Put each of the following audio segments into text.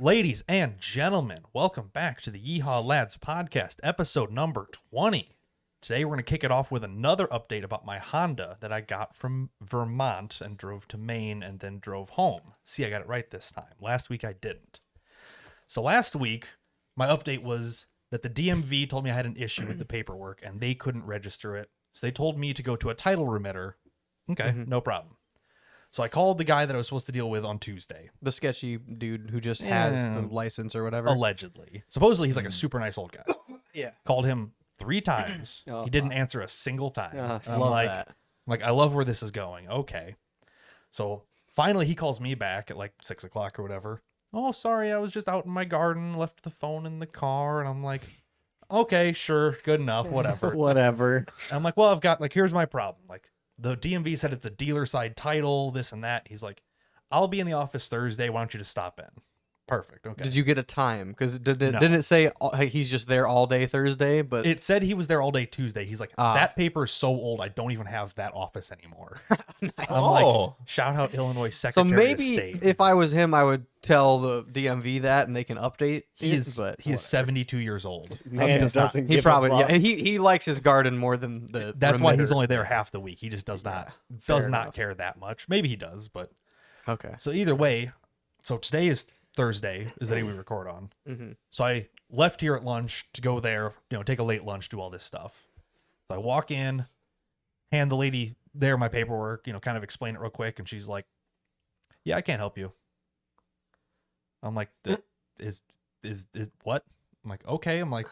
Ladies and gentlemen, welcome back to the Yeehaw Lads podcast, episode number 20. Today we're going to kick it off with another update about my Honda that I got from Vermont and drove to Maine and then drove home. See, I got it right this time. Last week I didn't. So last week, my update was that the DMV told me I had an issue with the paperwork and they couldn't register it. So they told me to go to a title remitter. Okay, no problem. So I called the guy that I was supposed to deal with on Tuesday. The sketchy dude who just has the license or whatever. Allegedly. Supposedly he's like a super nice old guy. Yeah. Called him 3 times. Oh, he didn't answer a single time. I love that. I'm like, I love where this is going. Okay. So finally he calls me back at like 6 o'clock or whatever. Oh, sorry, I was just out in my garden, left the phone in the car. And I'm like, okay, sure, good enough, whatever. Whatever. I'm like, well, I've got, like, here's my problem. Like, the DMV said it's a dealer side title, this and that. He's like, I'll be in the office Thursday. Why don't you just stop in? Perfect. Okay. Did you get a time? Because No. didn't it say he's just there all day Thursday? But It said he was there all day Tuesday. He's like, that paper is so old, I don't even have that office anymore. I'm like, shout out Illinois so Secretary of maybe State. if I was him, I would tell the DMV that and they can update. He is but 72 years old. Man doesn't he give probably a fuck. he likes his garden more than the. That's why he's remitter. only there half the week. He just does not care that much. Maybe he does, but Okay. so either way. So today is Thursday, is the day we record on. Mm-hmm. So I left here at lunch to go there, take a late lunch, do all this stuff. So I walk in, hand the lady there my paperwork, kind of explain it real quick, and she's like, "Yeah, I can't help you." I'm like, "Is what?" I'm like, "Okay." I'm like,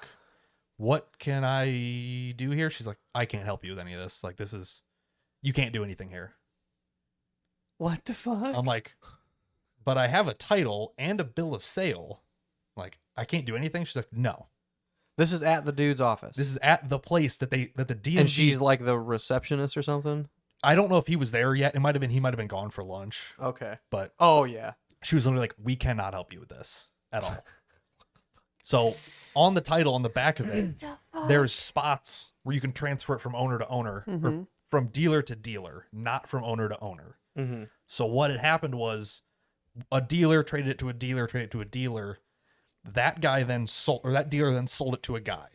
"What can I do here?" She's like, "I can't help you with any of this. Like, you can't do anything here." What the fuck? I'm like, "But I have a title and a bill of sale. Like, I can't do anything." She's like, "No. This is at the dude's office. This is at the place that the DMV." and she's like the receptionist or something. I don't know if he was there yet. He might have been gone for lunch. Okay. But Oh yeah. she was literally like, "We cannot help you with this at all." So on the title, on the back of it, there's spots where you can transfer it from owner to owner, or from dealer to dealer, not from owner to owner. Mm-hmm. So what had happened was a dealer traded it to a dealer, traded it to a dealer. That guy then sold, or that dealer then sold it to a guy.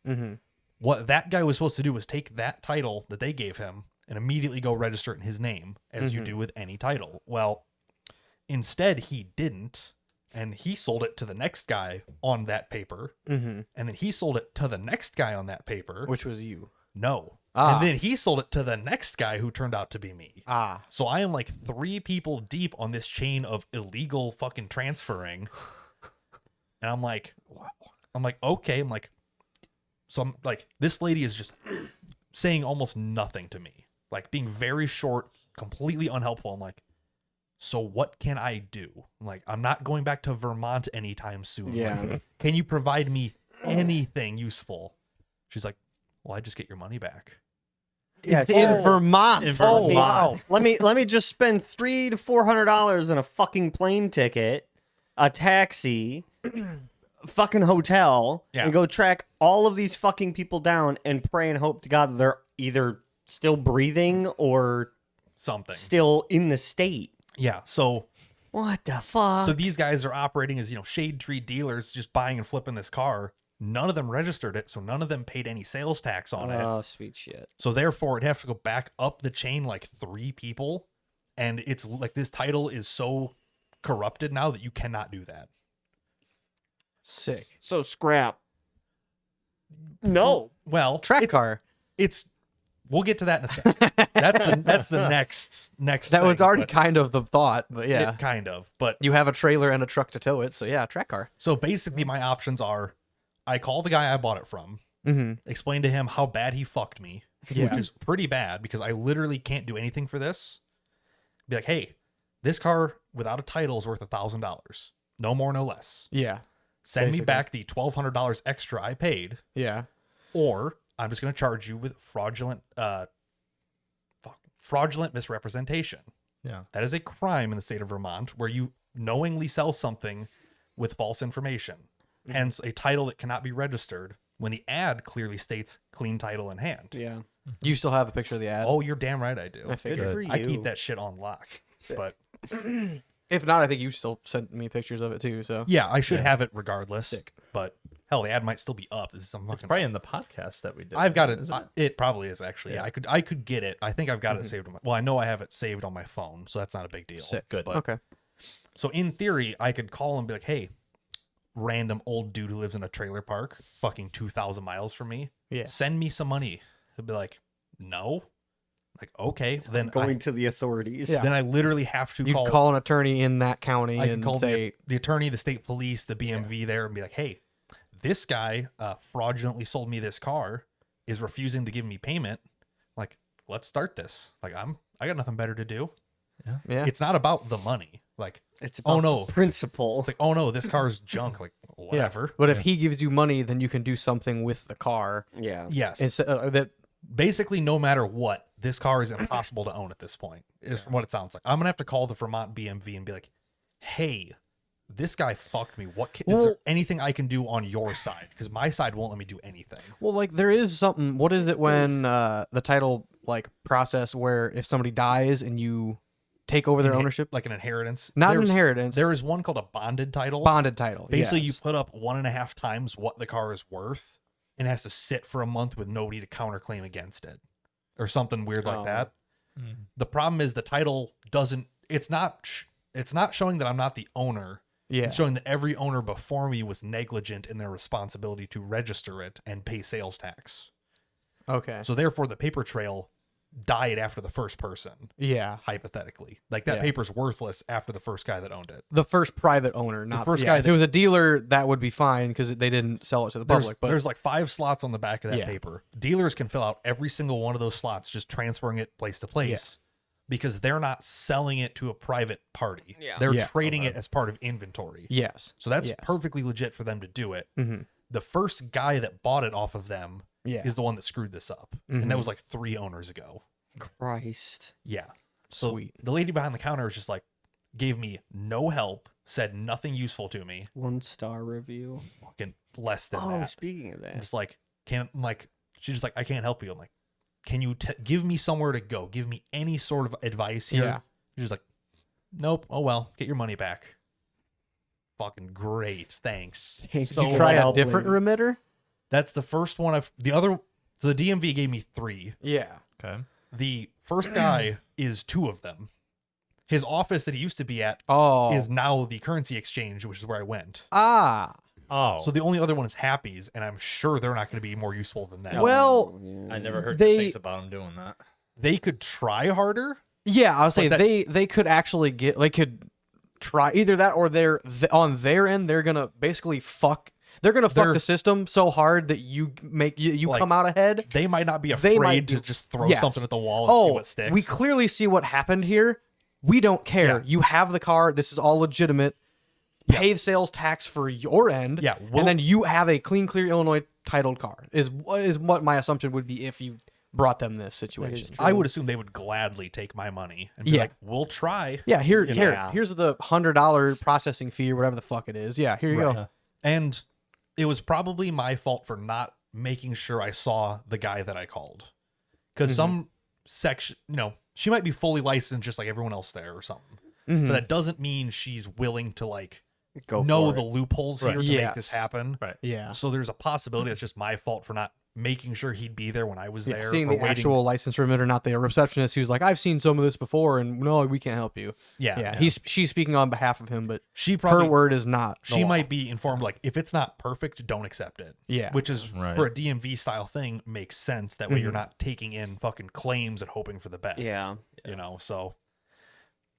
Mm-hmm. What that guy was supposed to do was take that title that they gave him and immediately go register it in his name, as you do with any title. Well, instead he didn't, and he sold it to the next guy on that paper, Mm-hmm. and then he sold it to the next guy on that paper. Which was you. No. Ah. And then he sold it to the next guy who turned out to be me. Ah. So I am like 3 people deep on this chain of illegal fucking transferring. And I'm like, wow. I'm like, okay. I'm like, so I'm like, this lady is just saying almost nothing to me, like being very short, completely unhelpful. I'm like, so what can I do? I'm like, I'm not going back to Vermont anytime soon. Yeah. Like, can you provide me anything useful? She's like, well, I just get your money back. Yeah, In Vermont. In Oh Vermont. wow! Let me just spend $300 to $400 on a fucking plane ticket, a taxi, fucking hotel, Yeah. and go track all of these fucking people down and pray and hope to God that they're either still breathing or Something. still in the state. Yeah. So What the fuck? So these guys are operating as, shade tree dealers, just buying and flipping this car. None of them registered it, so none of them paid any sales tax on it. Oh, sweet shit. So therefore, it'd have to go back up the chain like 3 people, and it's like this title is so corrupted now that you cannot do that. Sick. So scrap. No. Well, Track it's, car. It's we'll get to that in a second. that's the next That was thing, already but kind of the thought, but yeah. it kind of. But You have a trailer and a truck to tow it, so yeah, track car. so basically, my options are: I call the guy I bought it from, Mm-hmm. explain to him how bad he fucked me, Yeah. which is pretty bad because I literally can't do anything for this. Be like, hey, this car without a title is worth $1,000, no more, no less. Yeah. Send me Basically. back the $1,200 extra I paid, Yeah. or I'm just going to charge you with fraudulent misrepresentation. Yeah. That is a crime in the state of Vermont, where you knowingly sell something with false information, hence a title that cannot be registered when the ad clearly states clean title in hand. Yeah. You still have a picture of the ad? Oh, you're damn right I do. I Good figured. for you. I keep that shit on lock. But If not, I think you still sent me pictures of it too. So Yeah, I should Yeah. have it regardless. Sick. But hell, the ad might still be up. This is some It's fucking. probably in the podcast that we did. I've got it. Isn't it? It probably is actually. Yeah. I could get it. I think I've got it saved on my. Well, I know I have it saved on my phone, so that's not a big deal. Sick. Good. But, okay. So in theory, I could call and be like, "Hey, random old dude who lives in a trailer park, fucking 2,000 miles from me. Yeah. Send me some money." He'll be like, "No." Like, okay, then Going to the authorities. Yeah. then I literally have to You call. call an attorney in that county I can and call say, the attorney, the state police, the BMV there, and be like, "Hey, this guy fraudulently sold me this car, is refusing to give me payment. Like, let's start this. Like, I got nothing better to do. yeah. It's not about the money. Like, It's oh about no, the principle. it's like, oh no, this car's junk. Like, whatever. But if he gives you money, then you can do something with the car. Yeah. Yes, It's that basically, no matter what, this car is impossible to own at this point. Is what it sounds like. I'm gonna have to call the Vermont BMV and be like, "Hey, this guy fucked me. Is there anything I can do on your side? Because my side won't let me do anything." well, like there is something. What is it when the title like process where if somebody dies and you take over their ownership, Like an inheritance. not an There's- inheritance, There is one called a bonded title. bonded title. Basically, you yes. put up 1.5 times what the car is worth, and it has to sit for a month with nobody to counterclaim against it, or something weird like Oh. that. Mm. The problem is the title doesn't. It's not showing that I'm not the owner. Yeah. It's showing that every owner before me was negligent in their responsibility to register it and pay sales tax. Okay. So therefore, the paper trail died after the first person. Yeah. Hypothetically, like that Yeah. paper's worthless after the first guy that owned it. The first private owner, not first yeah, guy If that- it was a dealer, that would be fine because they didn't sell it to the public. But There's like 5 slots on the back of that Yeah. paper. Dealers can fill out every single one of those slots, just transferring it place to place, because they're not selling it to a private party. Yeah. They're Yeah. trading it as part of inventory. yes. So that's Yes. perfectly legit for them to do it. Mm-hmm. The first guy that bought it off of them Yeah. is the one that screwed this up, and that was like 3 owners ago. Christ. Yeah. So Sweet. the lady behind the counter was just like, gave me no help, said nothing useful to me. 1-star review. Fucking less than Oh, that. speaking of I'm that. just like, she's just like, "I can't help you." I'm like, "Can you give me somewhere to go? Give me any sort of advice here." Yeah. She's just like, "Nope. Oh well, get your money back." Fucking great, thanks. Thanks. So You Try a help, different lady. remitter. that's the first one. So the DMV gave me 3. Yeah. Okay. The first guy is 2 of them. His office that he used to be at Oh. is now the currency exchange, which is where I went. ah. Oh, So the only other one is Happy's, and I'm sure they're not going to be more useful than that. Well, Yeah. I never heard they- good things about him doing that. They could try harder. Yeah, I'll say But that- they could actually they could try either that or on their end they're gonna basically fuck They're- the system so hard that you Like, come out ahead. They might not be They afraid might to do- just throw Yes. something at the wall and see Oh, what sticks. we clearly see what happened here. We don't care. Yeah. You have the car. This is all legitimate. Pay sales tax for your end. Yeah, and then you have a clean, clear Illinois titled car. Is what my assumption would be if you brought them this situation. true. I would assume they would gladly take my money and be Yeah. like, "We'll try." Yeah, You know? here's the $100 processing fee or whatever the fuck it is. Yeah, here you Right. go. And it was probably my fault for not making sure I saw the guy that I called, because some section, she might be fully licensed just like everyone else there or something, but that doesn't mean she's willing to like Go know for the it. loopholes here to make this Yes. happen. Right. Yeah. So there's a possibility it's just my fault for not making sure he'd be there when I was there. Seeing or the waiting. actual license remitter, not the receptionist who's like, I've seen some of this before, and no, we can't help you. Yeah. She's speaking on behalf of him, but She probably her word is not. the she law. might be informed like if it's not perfect, don't accept it. Yeah. Which is Right. for a DMV style thing makes sense. That way you're not taking in fucking claims and hoping for the best. Yeah. So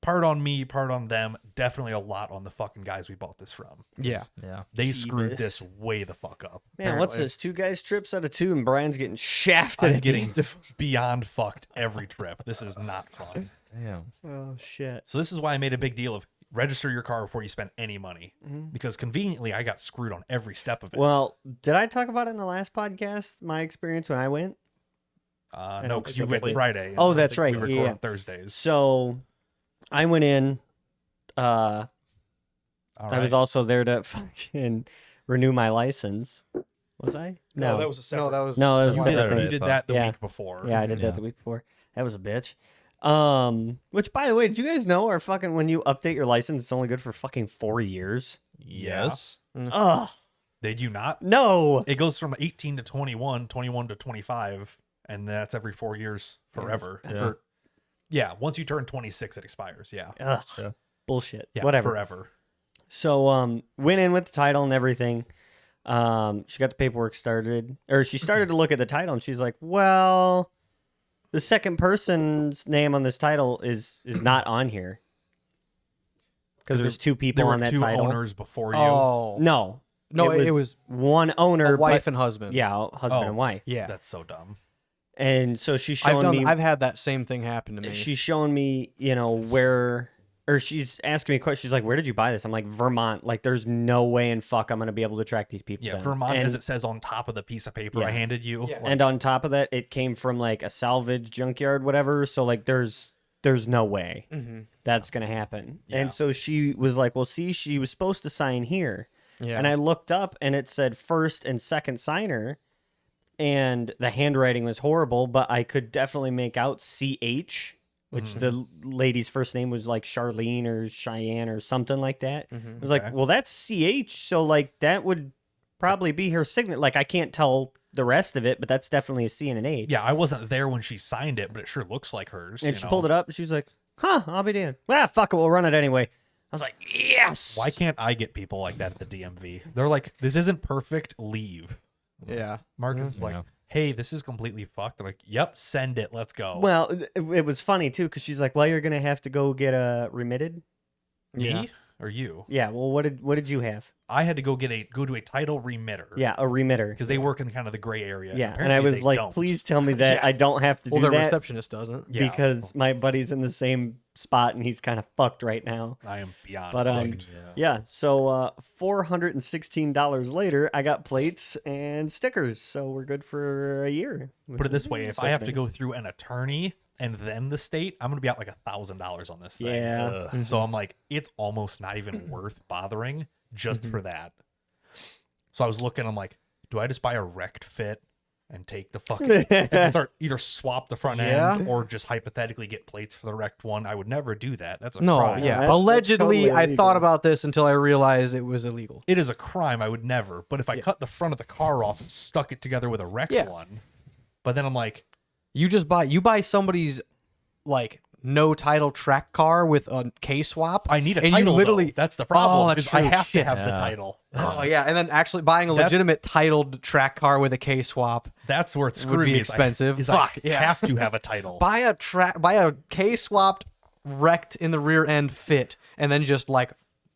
part on me, part on them. Definitely a lot on the fucking guys we bought this from. Yeah. Yeah. They screwed Jeebus. this way the fuck up. Man, what's apparently. this? 2 guys trips out of 2, and Brian's getting shafted. I'm at getting the end beyond fucked every trip. This is not fun. Damn. Oh shit. So this is why I made a big deal of register your car before you spend any money, because conveniently I got screwed on every step of it. Well, did I talk about it in the last podcast? My experience when I went. no, don't because think you I went did. Friday. and Oh, I that's think right. We record Yeah. on Thursdays. So, I went in. All I was right. also there to fucking renew my license. Was I? No, that was a separate. No, that was No, it was you a did, separate Saturday, you did I that the Yeah. week before. Yeah, I did Yeah. that the week before. That was a bitch. Which, by the way, did you guys know when you update your license, it's only good for fucking 4 years? Yes. Ugh. Did you not? No. It goes from 18 to 21, 21 to 25, and that's every 4 years forever. Yeah. Or- yeah, once you turn 26, it expires. Yeah. Ugh. Yeah. Bullshit. Yeah, Whatever. forever. So, went in with the title and everything. She got the paperwork started, or she started to look at the title, and she's like, well, the second person's name on this title is not on here. Because there's two people There were on that two title. owners before you. Oh. No. No, it was one owner, a wife but, and husband. yeah, husband Oh. and wife. Yeah. That's so dumb. And so she's showing me. I've had that same thing happen to me. She's showing me, or she's asking me questions. She's like, "Where did you buy this?" I'm like, "Vermont." Like, there's no way in fuck I'm gonna be able to track these people Yeah, down. Vermont, and, as it says on top of the piece of paper I Yeah. handed you. Yeah. Like, and on top of that, it came from like a salvage junkyard, whatever. So like, there's no way Mhm. that's gonna happen. Yeah. And so she was like, "Well, see, she was supposed to sign here." Yeah. And I looked up, and it said first and second signer, and the handwriting was horrible, but I could definitely make out CH, which the lady's first name was like Charlene or Cheyenne or something like that. Mhm. I was like, Okay. well, that's CH, so like that would probably be her signature. Like I can't tell the rest of it, but that's definitely a C and an H. yeah, I wasn't there when she signed it, but it sure looks like hers. And she pulled it up, and she was like, "Huh, I'll be damned. Well, fuck it, we'll run it anyway." I was like, "Yes." Why can't I get people like that at the DMV? They're like, this isn't perfect, leave. Yeah. Marcus is like, Yeah. hey, this is completely fucked. I'm like, yep, send it. Let's go. Well, it was funny too, because she's like, "Well, you're gonna have to go get remitted." Me Yeah. or you? Yeah. Well, what did you have? I had to go to a title remitter. Yeah, a remitter. Because they work in kind of the gray area. Yeah, and I apparently was they like, don't. "Please tell me that Yeah. I don't have to Well, do their that receptionist doesn't. Yeah. because my buddy's in the same spot and he's kind of fucked right now." I am beyond. But fucked. yeah. So $416 later, I got plates and stickers, so we're good for a year. Put it this way: if I have to nice. go through an attorney and then the state, I'm gonna be out like $1,000 on this thing. Yeah. Ugh. So I'm like, it's almost not even worth bothering just for that. So I was looking, I'm like, do I just buy a wrecked fit and take the fucking and start either swap the front end or just hypothetically get plates for the wrecked one? I would never do that. That's a No, crime. yeah. That's Allegedly, totally I illegal. thought about this until I realized it was illegal. It is a crime. I would never. But if I cut the front of the car off and stuck it together with a wrecked Yeah. one, but then I'm like, You buy somebody's like no title track car with a K swap. I need a and title. You literally though. That's the problem. that's is I true. have Shit. to have the Yeah. title. Oh yeah, and then actually buying a That's- legitimate titled track car with a K swap. That's where it's Would screwed be me. expensive. I Fuck, yeah. have to have a title. Buy a K swapped wrecked in the rear end fit, and then just like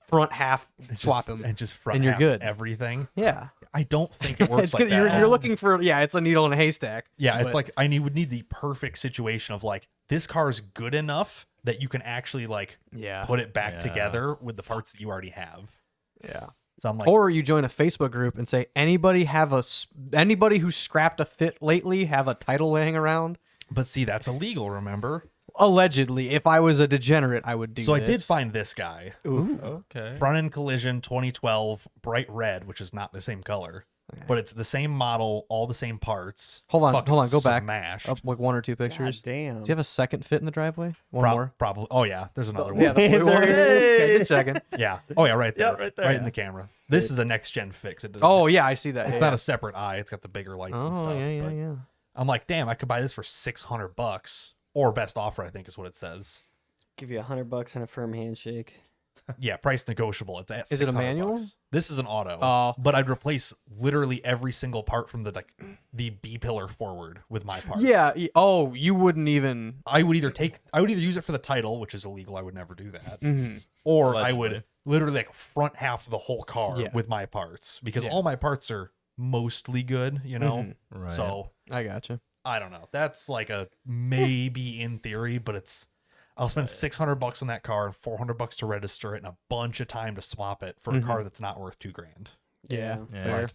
front half swap them. and just front and you're half good. everything. Yeah, I don't think it works it's like good. that. You're looking for it's a needle in a haystack. Yeah, it's but- like would need the perfect situation of like this car is good enough that you can actually like Yeah. put it back Yeah. together with the parts that you already have. Yeah. So I'm like, Or you join a Facebook group and say anybody who scrapped a fit lately have a title laying around. but see, that's illegal. Remember? Allegedly, if I was a degenerate, I would do. So I did this. find this guy. Okay. Front end collision 2012 bright red, which is not the same color, but it's the same model, all the same parts. Hold on, Fucking go back. smashed. Up like one or two God pictures. damn. Do you have a second fit in the driveway? One more. Probably. Oh yeah, there's another one. Yeah, There okay, just checking. Yeah. Oh yeah, right there. Yeah, right there. Right in the camera. This is a next gen fix. It doesn't- Oh yeah, I see that. it's yeah, not yeah. a separate eye. It's got the bigger lights and Oh stuff. yeah, yeah, but yeah. I'm like, damn, I could buy this for $600 or best offer, I think is what it says. Give you $100 and a firm handshake. Yeah, price negotiable. It's at Is it a $600. manual? This is an auto. Oh. But I'd replace literally every single part from the B pillar forward with my part. Yeah. Oh, you wouldn't even. I would either use it for the title, which is illegal. I would never do that. Mhm. Or I would Allegedly. literally like front half of the whole car Yeah. with my parts because Yeah. all my parts are mostly good, you know? Mhm. Right. So I gotcha. I don't know. That's like a maybe in theory, but I'll spend $600 on that car and $400 to register it and a bunch of time to swap it for a car that's not worth $2,000. Yeah. Yeah. Fair.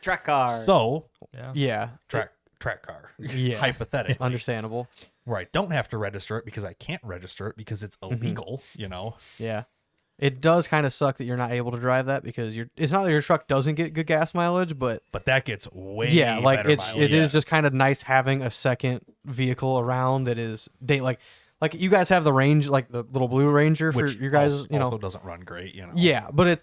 Track car. So Yeah. Yeah. track car, Yeah. hypothetically, Understandable. where I don't have to register it because I can't register it because it's illegal. You know, Yeah. It does kind of suck that you're not able to drive that because it's not that your truck doesn't get good gas mileage, but but that gets way yeah, like better it mileage. is just kind of nice having a second vehicle around that is like like you guys have the range, like the little blue Ranger for Which your guys, also doesn't run great, you know. Yeah, but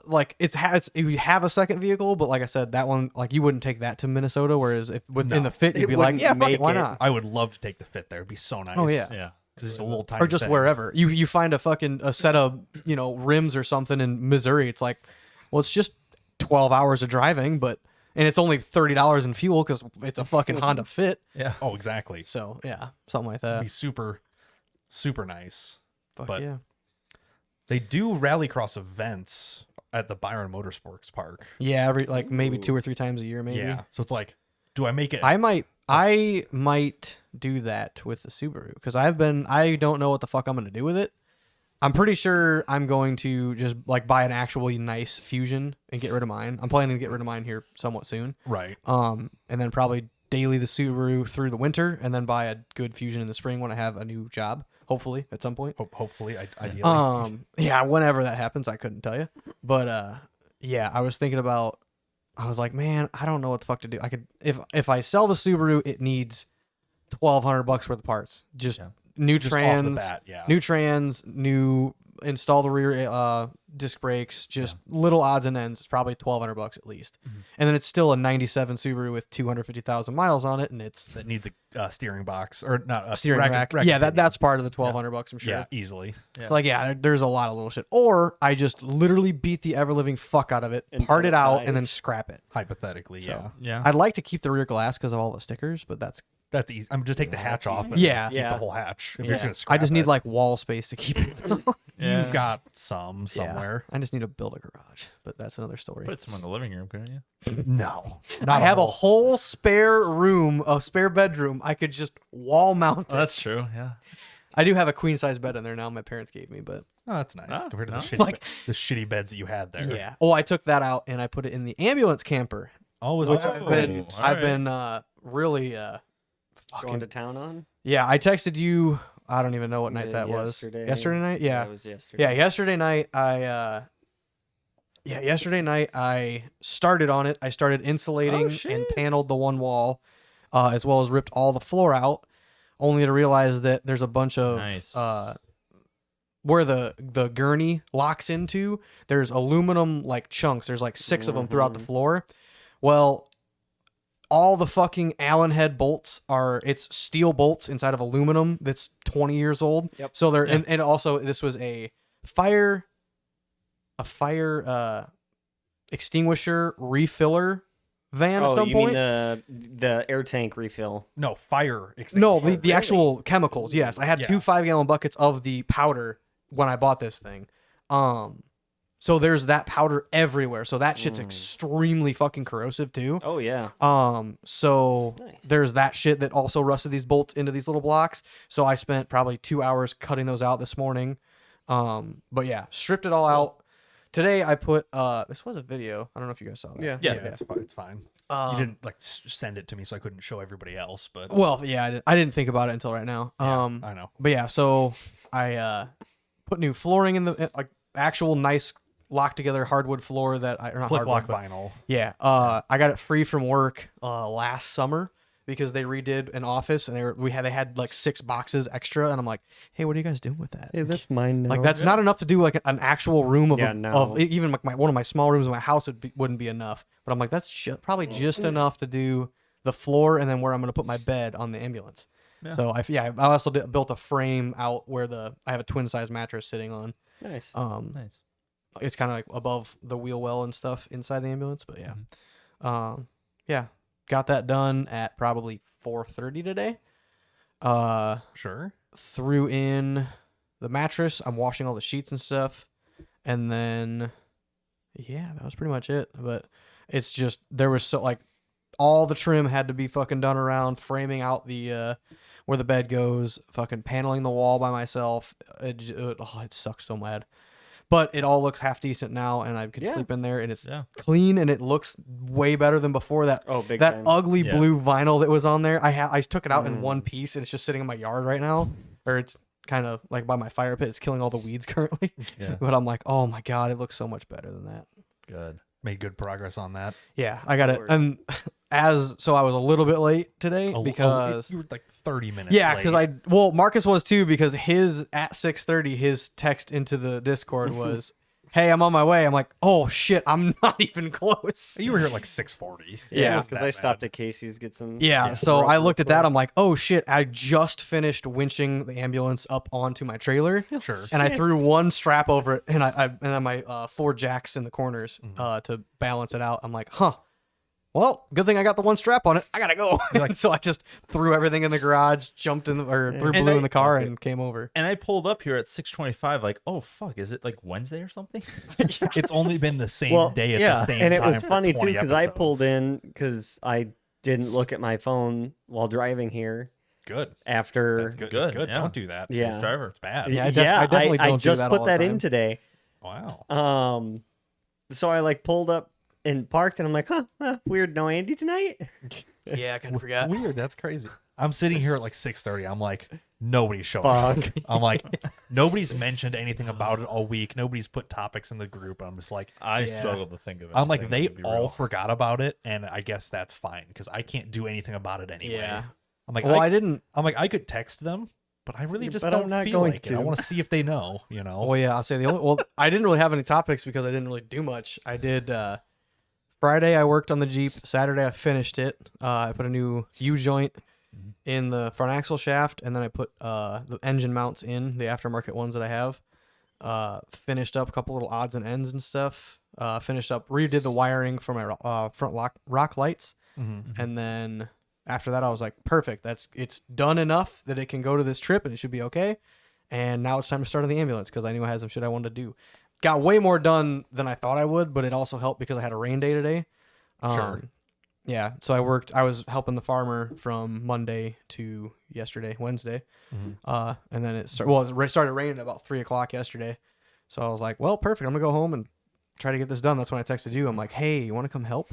like it has if you have a second vehicle, but like I said, that one like you wouldn't take that to Minnesota, whereas if within No, the Fit you'd it be like, wouldn't yeah, fuck it, make why it. not? I would love to take the Fit there. It'd be so nice. Oh yeah. Yeah. because there's a little tiny Or just thing. wherever you find a set of rims or something in Missouri. It's like, well, it's just 12 hours of driving, and it's only $30 in fuel because it's a fucking Honda Fit. Yeah. Oh, exactly. So yeah, something like It'd that. be super, super nice. Fuck but yeah. They do rallycross events at the Byron Motorsports Park. Yeah, every like maybe 2 or 3 times a year, maybe. Yeah. So it's like, do I make it? I might do that with the Subaru because I don't know what the fuck I'm gonna do with it. I'm pretty sure I'm going to just like buy an actually nice Fusion and get rid of mine. I'm planning to get rid of mine here somewhat soon. Right. And then probably daily the Subaru through the winter, and then buy a good Fusion in the spring when I have a new job, hopefully at some point. Hopefully, ideally. Yeah, whenever that happens, I couldn't tell you, but yeah, I was thinking about. I was like, man, I don't know what the fuck to do. I could if I sell the Subaru, it needs $1,200 worth of parts, just new Just off the trans, bat, yeah. new trans, new install the rear disc brakes, just little odds and ends. It's probably $1,200 at least, and then it's still a '97 Subaru with 250,000 miles on it, and it's That needs a steering box or not a steering rack. rack Yeah, pinion. that's part of the $1,200. I'm sure. Yeah, easily. It's like, yeah, there's a lot of little shit. Or I just literally beat the ever living fuck out of it, Until part it it out, dies. and then scrap it. Hypothetically, yeah. Yeah. I'd like to keep the rear glass because of all the stickers, but that's That's easy. I'm just take the hatch off. And Yeah. keep Yeah. the whole hatch. If yeah. you're just gonna I scrap just need it. like wall space to keep it. Yeah. You've got some Yeah. somewhere. I just need to build a garage, but that's another story. Put some in the living room, couldn't you? No, I have a whole spare room, a spare bedroom. I could just wall mount it. Oh, that's true. Yeah. I do have a queen size bed in there now. My parents gave me, but Oh, that's nice Oh, compared to no. the shitty, Like- the shitty beds that you had there. yeah. Oh, I took that out and I put it in the ambulance camper, Oh, was which that? I've been, all I've right. been really Going fucking. to town on? Yeah, I texted you. I don't even know what night that was. Yesterday. Yesterday night. Yeah. It was yesterday. Yeah, yesterday night I started on it. I started insulating and shit. paneled the one wall, as well as ripped all the floor out, only to realize that there's a bunch of Nice. where the gurney locks into, there's aluminum like chunks. There's like 6 of them throughout the floor. Well, all the fucking Allen head bolts it's steel bolts inside of aluminum that's 20 years old. Yep. So they're and also this was a fire extinguisher refiller van at some you point. mean the air tank refill? No, fire No, extinguisher. the actual chemicals. Yes, I had Yeah. 2 5-gallon buckets of the powder when I bought this thing. So there's that powder everywhere. So that shit's extremely fucking corrosive too. Oh yeah. So Nice. there's that shit that also rusted these bolts into these little blocks. So I spent probably 2 hours cutting those out this morning. But yeah, stripped it all out. Today I put this was a video. I don't know if you guys saw that. Yeah. Yeah, it's fine. It's fine. You Um, didn't like send it to me, so I couldn't show everybody else. But Well, yeah, I didn't think about it until right now. yeah, I know. But yeah, so I put new flooring in the like actual nice locked together hardwood floor that or not Click hardwood, lock but- vinyl. Yeah, I got it free from work last summer because they redid an office and they had like 6 boxes extra, and I'm like, hey, what are you guys doing with that? Hey, that's mine now. Like that's not enough to do like an actual room of, Yeah, no. even like one of my small rooms in my house wouldn't be enough. But I'm like, that's probably just enough to do the floor and then where I'm gonna put my bed on the ambulance. Yeah. So I also built a frame out where I have a twin size mattress sitting on. nice. Nice. It's kind of like above the wheel well and stuff inside the ambulance. But yeah, yeah, got that done at probably 4:30 today. Sure. Threw in the mattress. I'm washing all the sheets and stuff, and then yeah, that was pretty much it. But it's just there was so like all the trim had to be fucking done around framing out the where the bed goes, fucking paneling the wall by myself. It sucks so bad. But it all looks half decent now, and I could Yeah. sleep in there, and it's Yeah. clean, and it looks way better than before. That Big that time. ugly Yeah. blue vinyl that was on there, I took it out in one piece, and it's just sitting in my yard right now, or it's kind of like by my fire pit. It's killing all the weeds currently. Yeah. But I'm like, oh my god, it looks so much better than that. Good. Made good progress on that. Yeah, I got it, Lord. and so I was a little bit late today because you were like 30 minutes. yeah, late. because Marcus was too, because his at 6:30 his text into the Discord was, "Hey, I'm on my way." I'm like, "Oh shit, I'm not even close." You were here at like 6:40. Yeah, It was because that I stopped bad. at Casey's get some. Yeah, so broke I real looked at that. quick. I'm like, "Oh shit, I just finished winching the ambulance up onto my trailer." Sure. And I threw one strap over it, and I then my 4 jacks in the corners Mm-hmm. to balance it out. I'm like, huh. Well, good thing I got the one strap on it. I gotta go. So I just threw everything in the garage, jumped in, threw And blue I- in the car, and came over. And I pulled up here at 6:25. Like, oh fuck, is it like Wednesday or something? It's only been the same Well, day at yeah, the same and time. it was for funny too 20 because I episodes. pulled in because I didn't look at my phone while driving here Good. after. That's good. Good, That's good. yeah. Don't do that. Yeah. Driver. It's bad. Yeah, I definitely I don't do just that put all the that in time. today. Wow. So I like pulled up and parked, and I'm like, huh, weird, no Andy tonight. Yeah, I kind of forgot. Weird. That's crazy. I'm sitting here at like 6:30. I'm like, nobody's showing Fuck. up. I'm like, nobody's mentioned anything about it all week. Nobody's put topics in the group. I'm just like, I Yeah. struggled to think of it. I'm like, they all forgot about it, and I guess that's fine because I can't do anything about it anyway. Yeah. I'm like, Well, I I didn't. I could text them, but I really just But I'm don't not feel going like it. I to. want to see if they know. You know. Well, yeah, I'll say the only. Well, I didn't really have any topics because I didn't really do much. I did. Friday, I worked on the Jeep. Saturday, I finished it. I put a new U joint in the front axle shaft, and then I put the engine mounts in, the aftermarket ones that I have. Finished up a couple little odds and ends and stuff. Finished up, redid the wiring for my front rock lights, and then after that, I was like, perfect. It's done enough that it can go to this trip, and it should be okay. And now it's time to start on the ambulance because I knew I had some shit I wanted to do. Got way more done than I thought I would, but it also helped because I had a rain day today. Sure. Yeah, so I was helping the farmer from Monday to Wednesday. And then it started raining at about 3:00 yesterday. So I was like, well, perfect. I'm going to go home and try to get this done. That's when I texted you. I'm like, hey, you want to come help?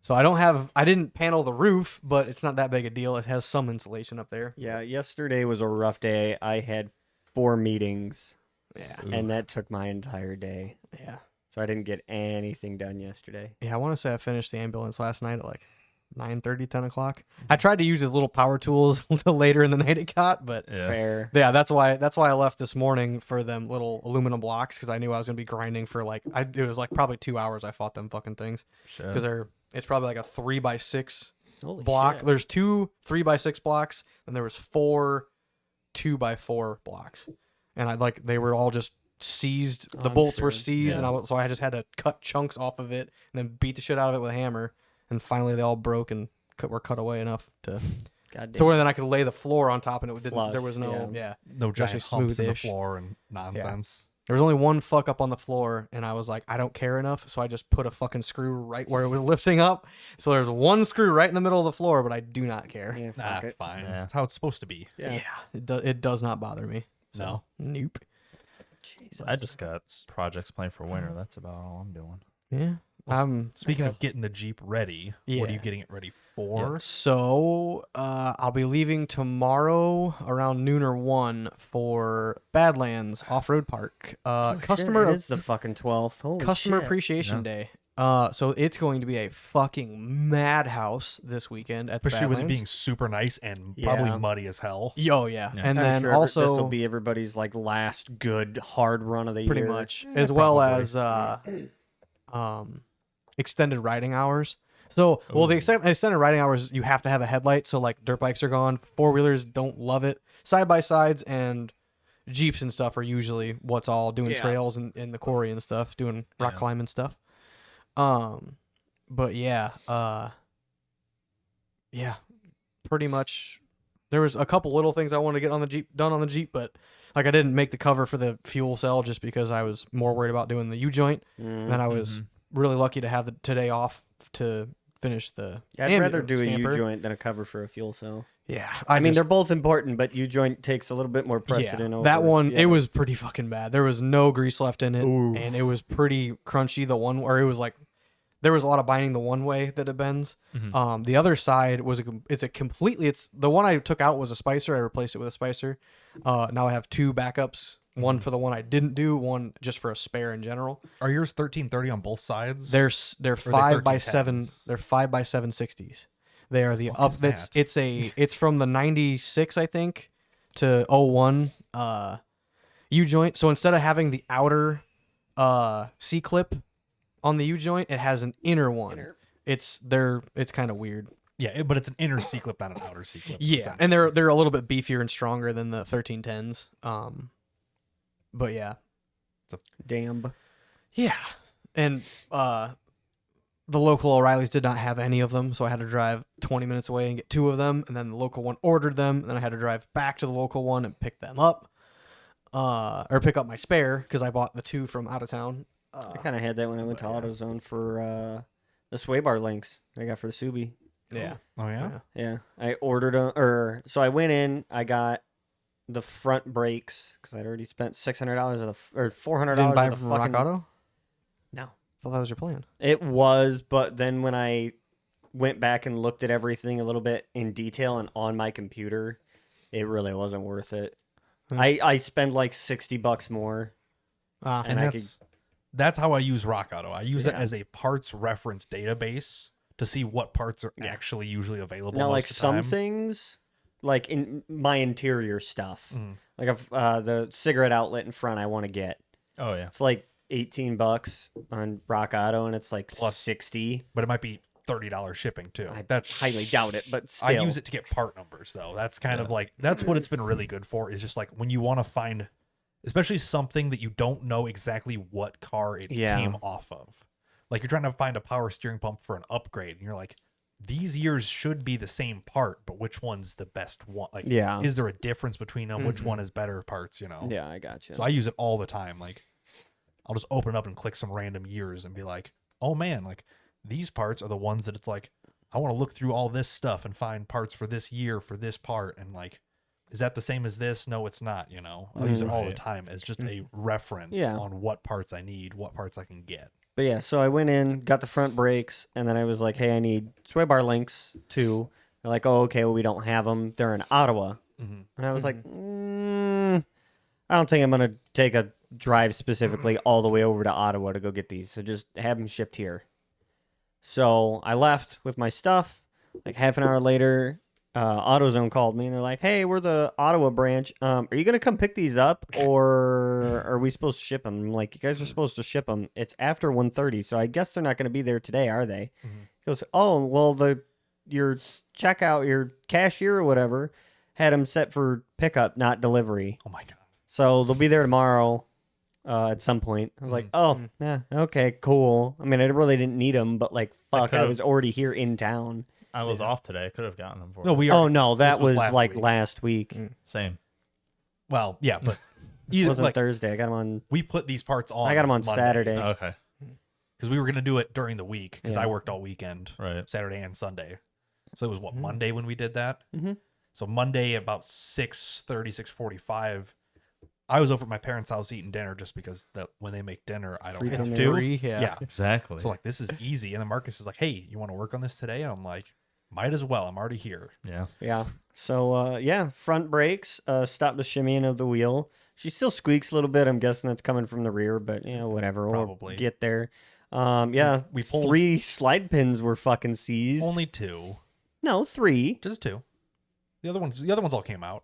So I didn't panel the roof, but it's not that big a deal. It has some insulation up there. Yeah, yesterday was a rough day. I had 4 meetings, Yeah. and that took my entire day. Yeah. So I didn't get anything done yesterday. Yeah, I want to say I finished the ambulance last night at like 9:30, 10 o'clock. I tried to use the little power tools a little later in the night it got, but Yeah. Fair. yeah, that's why I left this morning for them little aluminum blocks because I knew I was gonna be grinding for it was like probably 2 hours. I fought them fucking things Shit. because it's probably like a 3x6 Holy block. shit. There's 2 3x6 blocks, and there was 4 2x4 blocks, and they were all just seized. The I'm bolts were sure. seized, Yeah. and so I just had to cut chunks off of it and then beat the shit out of it with a hammer. And finally, they all broke and were cut away enough to God damn. so then I could lay the floor on top, and it didn't. Flush, there was no yeah. No It's actually giant humps in the smoothish. floor and nonsense. There was only one fuck up on the floor, and I was like, I don't care enough, so I just put a fucking screw right where it was lifting up. So there's one screw right in the middle of the floor, but I do not care. Yeah, Nah, fuck that's it. fine. Yeah. That's how it's supposed to be. Yeah. It does not bother me. No. Nope. Jesus. I just got projects planned for winter. That's about all I'm doing. Yeah. Speaking of getting the Jeep ready, what are Yeah. you getting it ready for? So I'll be leaving tomorrow around noon or 1 for Badlands Off-Road Park. Oh, shit, Customer it is the fucking 12th. Holy Customer shit. Appreciation Yeah. Day. So it's going to be a fucking madhouse this weekend at Especially with it Badlands. being super nice and probably Yeah. muddy as hell. Oh yeah, Yeah. and I'm then sure this also will be everybody's like last good hard run of the pretty year. much, as well probably. as extended riding hours. So, well, the extended riding hours, you have to have a headlight. So, like, dirt bikes are gone. 4-wheelers don't love it. Side by sides and Jeeps and stuff are usually what's all doing Yeah. trails and in the quarry and stuff, doing rock Yeah. climbing stuff. But yeah, pretty much. There was a couple little things I wanted to get on the Jeep done on the Jeep, but like I didn't make the cover for the fuel cell just because I was more worried about doing the U joint. Mm. And I was really lucky to have the today off to finish the. I'd rather ambulance do a camper. U-joint than a cover for a fuel cell. Yeah, I mean, just- they're both important, but U-joint takes a little bit more precedent over. that one yeah. it was pretty fucking bad. There was no grease left in it, Ooh. and it was pretty crunchy. The one where it was like there was a lot of binding the one way that it bends. The other side was it's the one I took out was a spicer. I replaced it with a spicer. Now I have 2 backups One for the one I didn't do, one just for a spare in general. Are yours 1330 on both sides? They're they 5x7. 1310s? They're 5x760s. They are the Fuck up. is That's that? it's from the 96 I think to 01 U joint. So instead of having the outer C clip on the U joint, it has an inner one. It's kind of weird. Yeah, but it's an inner C clip, not an outer C clip. Yeah, and they're a little bit beefier and stronger than the 1310s. But yeah. Damn. Yeah. And the local O'Reilly's did not have any of them, so I had to drive 20 minutes away and get 2 of them, and then the local one ordered them, and then I had to drive back to the local one and pick them up. Or pick up my spare because I bought the 2 from out of town. I kind of had that when I went to AutoZone for the sway bar links I got for the Subi. Yeah. Oh yeah. Yeah, I ordered so I went in. I got the front brakes because I'd already spent $600 or $400 Didn't buy of it the from fucking. Rock Auto? No, Thought that was your plan. it was, but then when I went back and looked at everything a little bit in detail and on my computer, it really wasn't worth it. Hmm. I spend like $60 more. Ah, And I that's how I use Rock Auto. I use it Yeah. as a parts reference database to see what parts are Yeah. actually usually available. Now, most like of the some time. things, like in my interior stuff, Mhm. like if the cigarette outlet in front, I want to get. Oh yeah. It's like $18 on Rock Auto, and it's like Plus 60. but it might be $30 shipping too. I That's highly doubt it, but still. I use it to get part numbers though. That's kind of like that's what it's been really good for. Is just like when you want to find, especially something that you don't know exactly what car it Yeah. came off of. Like you're trying to find a power steering pump for an upgrade, and you're like, these years should be the same part, but which one's the best one? Like, Yeah. is there a difference between them? Which Mhm. one is better parts? You know? Yeah, I got you. So I use it all the time. Like, I'll just open it up and click some random years and be like, oh man, like these parts are the ones that it's like, I want to look through all this stuff and find parts for this year for this part. And like, is that the same as this? No, it's not. You know, I'll use it all the Right. time as just a reference Yeah. on what parts I need, what parts I can get. But yeah, so I went in, got the front brakes, and then I was like, hey, I need sway bar links too. They're like, oh, okay, well, we don't have them. They're in Ottawa. Mhm. And I was like, I don't think I'm going to take a drive specifically all the way over to Ottawa to go get these. So just have them shipped here. So I left with my stuff. Like half an hour later, AutoZone called me and they're like, hey, we're the Ottawa branch. Are you going to come pick these up or are we supposed to ship them? I'm like, you guys are supposed to ship them. It's after 1:30, so I guess they're not going to be there today, are they? Mhm. He goes, oh, well, your checkout, your cashier or whatever had them set for pickup, not delivery. Oh my God. So they'll be there tomorrow at some point. I was like, oh, yeah, okay, cool. I mean, I really didn't need them, but like, fuck, I could've- was already here in town. I was off today. I could have gotten them for No, you. we Oh, are. no, that was was last like week. last week. Same. Well, yeah, but It either wasn't like Thursday. I got them on. we put these parts on. I got them on Saturday. Oh, okay. because we were gonna do it during the week because I Yeah. worked all weekend, Right. Saturday and Sunday. So it was what Mhm. Monday when we did that. Mhm. So Monday at about 6:30, 6:45, I was over at my parents' house eating dinner just because that when they make dinner, I don't Free have dinner. to. Free, yeah. Yeah. Exactly. So like this is easy, and then Marcus is like, "Hey, you want to work on this today?" And I'm like, "Might as well. I'm already here." yeah. Yeah. So, yeah, front brakes, stop the shimmying of the wheel. She still squeaks a little bit. I'm guessing that's coming from the rear, but, you know, whatever. Probably. We'll get there. Yeah, We pulled- 3 slide pins were fucking seized. Only 2, No, 3. just 2. The other ones all came out.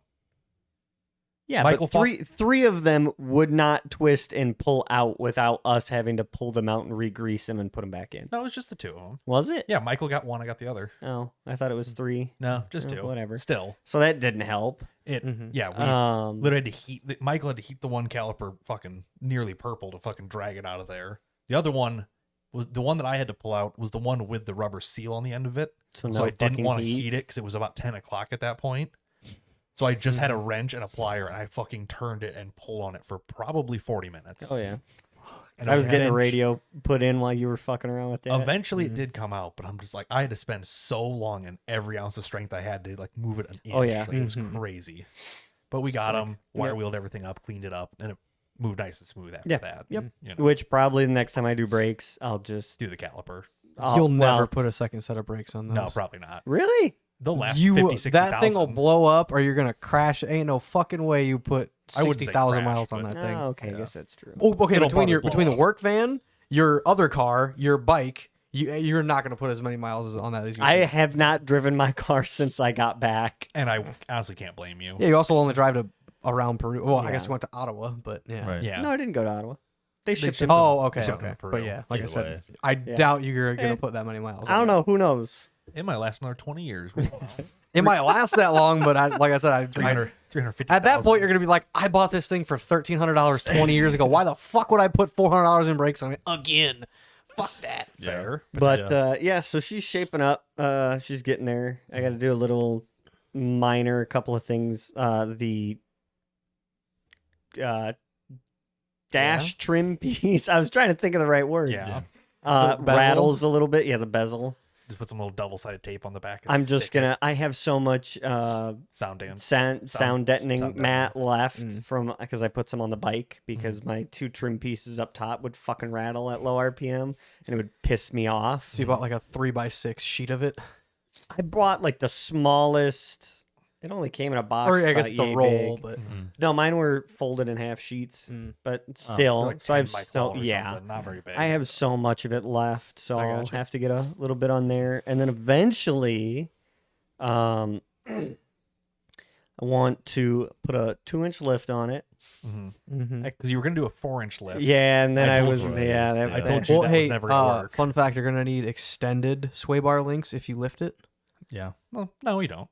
Yeah, Michael but three of them would not twist and pull out without us having to pull them out and re-grease them and put them back in. No, it was just the 2 of them. Was it? Yeah, Michael got one, I got the other. Oh, I thought it was 3. No, just Oh, 2. whatever. Still, So that didn't help. it. Mhm. Yeah, we literally had to heat. Michael had to heat the one caliper fucking nearly purple to fucking drag it out of there. The other one was the one that I had to pull out was the one with the rubber seal on the end of it. So, So no I didn't fucking want to heat. heat it because it was about 10 o'clock at that point. So I just had a wrench and a plier, and I fucking turned it and pulled on it for probably 40 minutes. Oh, yeah. And I was getting a eventually- radio put in while you were fucking around with that. Eventually, it did come out, but I'm just like, I had to spend so long and every ounce of strength I had to like move it an inch. Oh, yeah. Like, it was Mhm. crazy. But we got Sick. them, wire wheeled everything up, cleaned it up, and it moved nice and smooth after Yeah. that. Yep. You know, Which probably the next time I do brakes, I'll just. do the caliper. You'll never well, put a second set of brakes on those. No, probably not. Really? They'll last You 50, 60,000. that thing will blow up, or you're gonna crash. Ain't no fucking way you put I wouldn't say 60,000 crash, miles on but- that thing. Okay, I Yeah. guess that's true. Oh, okay, It'll between probably the blow up. work van, your other car, your bike, you're not going to put as many miles on that as you. I think. have not driven my car since I got back. And I honestly can't blame you. Yeah, you also only drive around Peru. Well, I guess Yeah. you went to Ottawa, but yeah. Right. Yeah. No, I didn't go to Ottawa. They shipped shipped it. Oh, okay, Shipped okay. to Peru. But yeah, like I Either said, way. I doubt you're going to put that many miles. I don't on know. Who knows? It might last another 20 years. It might last that long, but like I said, 350. at that point you're going to be like, I bought this thing for $1,300 20 years ago. Why the fuck would I put $400 in brakes on it again? Fuck that. Fair. But yeah, so she's shaping up. She's getting there. I got to do a little minor couple of things. The dash trim piece. I was trying to think of the right word. Yeah. The bezel? Rattles a little bit. Yeah, the bezel. Just put some little double-sided tape on the back. I'm just gonna. I have so much sound dance. sound deadening sound mat left Mm. from because I put some on the bike because my 2 trim pieces up top would fucking rattle at low RPM and it would piss me off. So you bought like a 3x6 sheet of it? I bought like the smallest. It only came in a box. Or I guess about it's a yay roll, big. but No, mine were folded in half sheets, Mm. but still. Like so I have 10 by so 12 or yeah. something, not very big. I have so much of it left, so I I'll gotcha. have to get a little bit on there, and then eventually, I want to put a 2-inch lift on it. Because you were gonna do a 4-inch lift. Yeah, and then I I told was you. yeah. I I that- told you Well, that hey, was never gonna work. fun fact, you're going to need extended sway bar links if you lift it. Yeah. Well, no, you don't.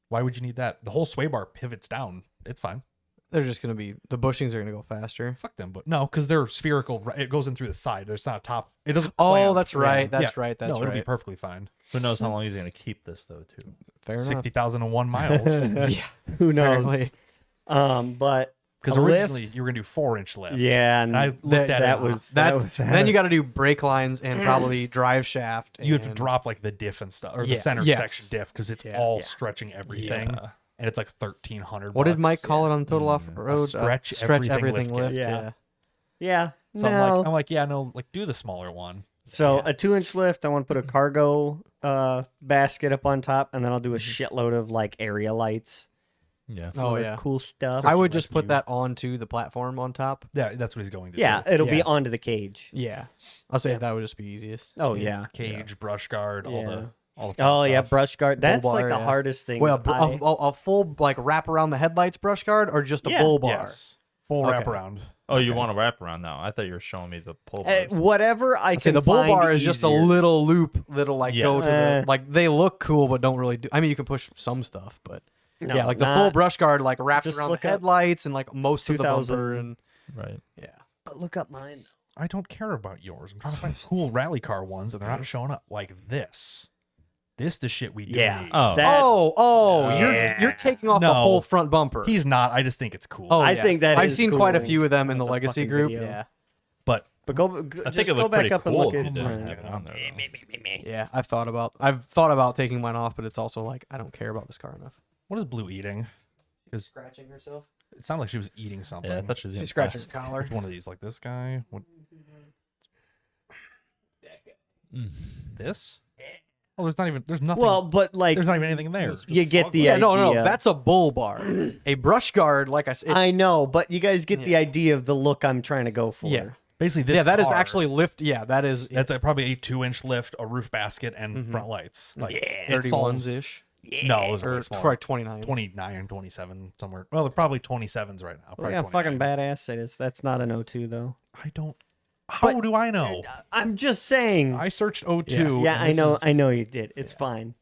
Why would you need that? The whole sway bar pivots down. It's fine. They're just going to be, the bushings are going to go faster. Fuck them, but no, because they're spherical. It goes in through the side. There's not a top. It doesn't. Oh, clamp. that's right. That's Yeah. right. That's no, it'll be right. perfectly fine. Who knows how long he's gonna keep this though, too. Fair enough. 60,001 miles. Yeah, Who knows? apparently. But Because a originally lift, you were gonna do 4-inch lift. yeah, and And I looked at that it. was That's, then you got to do brake lines and probably drive shaft. You have to and- drop like the diff and stuff, or Yeah, the center yes. section diff, because it's Yeah, all yeah. stretching everything, Yeah. and it's like 1,300. What did bucks. Mike call it on Total Off Road? Stretch stretch everything everything lift lift. kit. Yeah. Yeah. yeah. So no. I'm like, yeah, no, like do the smaller one. So Yeah. a 2-inch lift, I want to put a cargo basket up on top, and then I'll do a shitload of like area lights. Yeah. Some Oh, other yeah. cool stuff. I would just put rescue. that onto the platform on top. Yeah, that's what he's going to Yeah, do. it'll be Yeah. onto the cage. Yeah. I'll say Yeah. that would just be easiest. Oh yeah. Cage, brush guard, all Yeah. the fun Oh yeah, stuff. brush guard. That's bar, like the yeah. hardest thing. Well, I- a full like wrap around the headlights brush guard or just a Yeah. bull bar? Yes, full Okay. wraparound. Oh, you want to wrap around now? I thought you were showing me the pull. whatever I I'd say can the bull find bar is just a easier. little loop that'll like go to Yeah. the, like they look cool but don't really do. I mean, you can push some stuff, but No, yeah, like the not- full brush guard like wraps Just around the look up headlights and like most of the 2000. bumper and Right. yeah. But look up mine. I don't care about yours. I'm trying to find cool rally car ones, and they're not showing up like this. This the shit we do. Yeah. need. Oh. That- You're taking off the No. whole front bumper. He's not. I just think it's cool. Oh, I yeah. think that I've is seen quite a cool. few of them in the That's a legacy fucking group. video. Yeah, but But go. I Just think it go looked back pretty up and cool look if at you didn't mine. have it on there. though. yeah. I've thought about taking mine off, but it's also like I don't care about this car enough. what is Blue eating? Because Scratching herself. it sounded like she was eating something. Yeah, I thought she was She's gonna scratching pass. her collar. Which one of these? Like this guy? What? Mm. This? Oh, there's not even. There's nothing. Well, but like there's not even anything there. you get the Yeah, idea. no, that's a bull bar. A brush guard, like I said. I know, but you guys get the Yeah. idea of the look I'm trying to go for. Yeah. Basically, this. Yeah, that is car, actually lift. Yeah, that is That's probably a 2-inch lift, a roof basket, and front lights. Like it 31s solves- ish. No, it was Or way smaller. probably 29. 29, 27, somewhere. Well, they're probably 27s right now. Well, Probably yeah, fucking 29s. badass it is. That's not an O2 though. I don't. How But- do I know? I'm just saying. I searched O2. yeah, and I this know. is- I know you did. It's fine.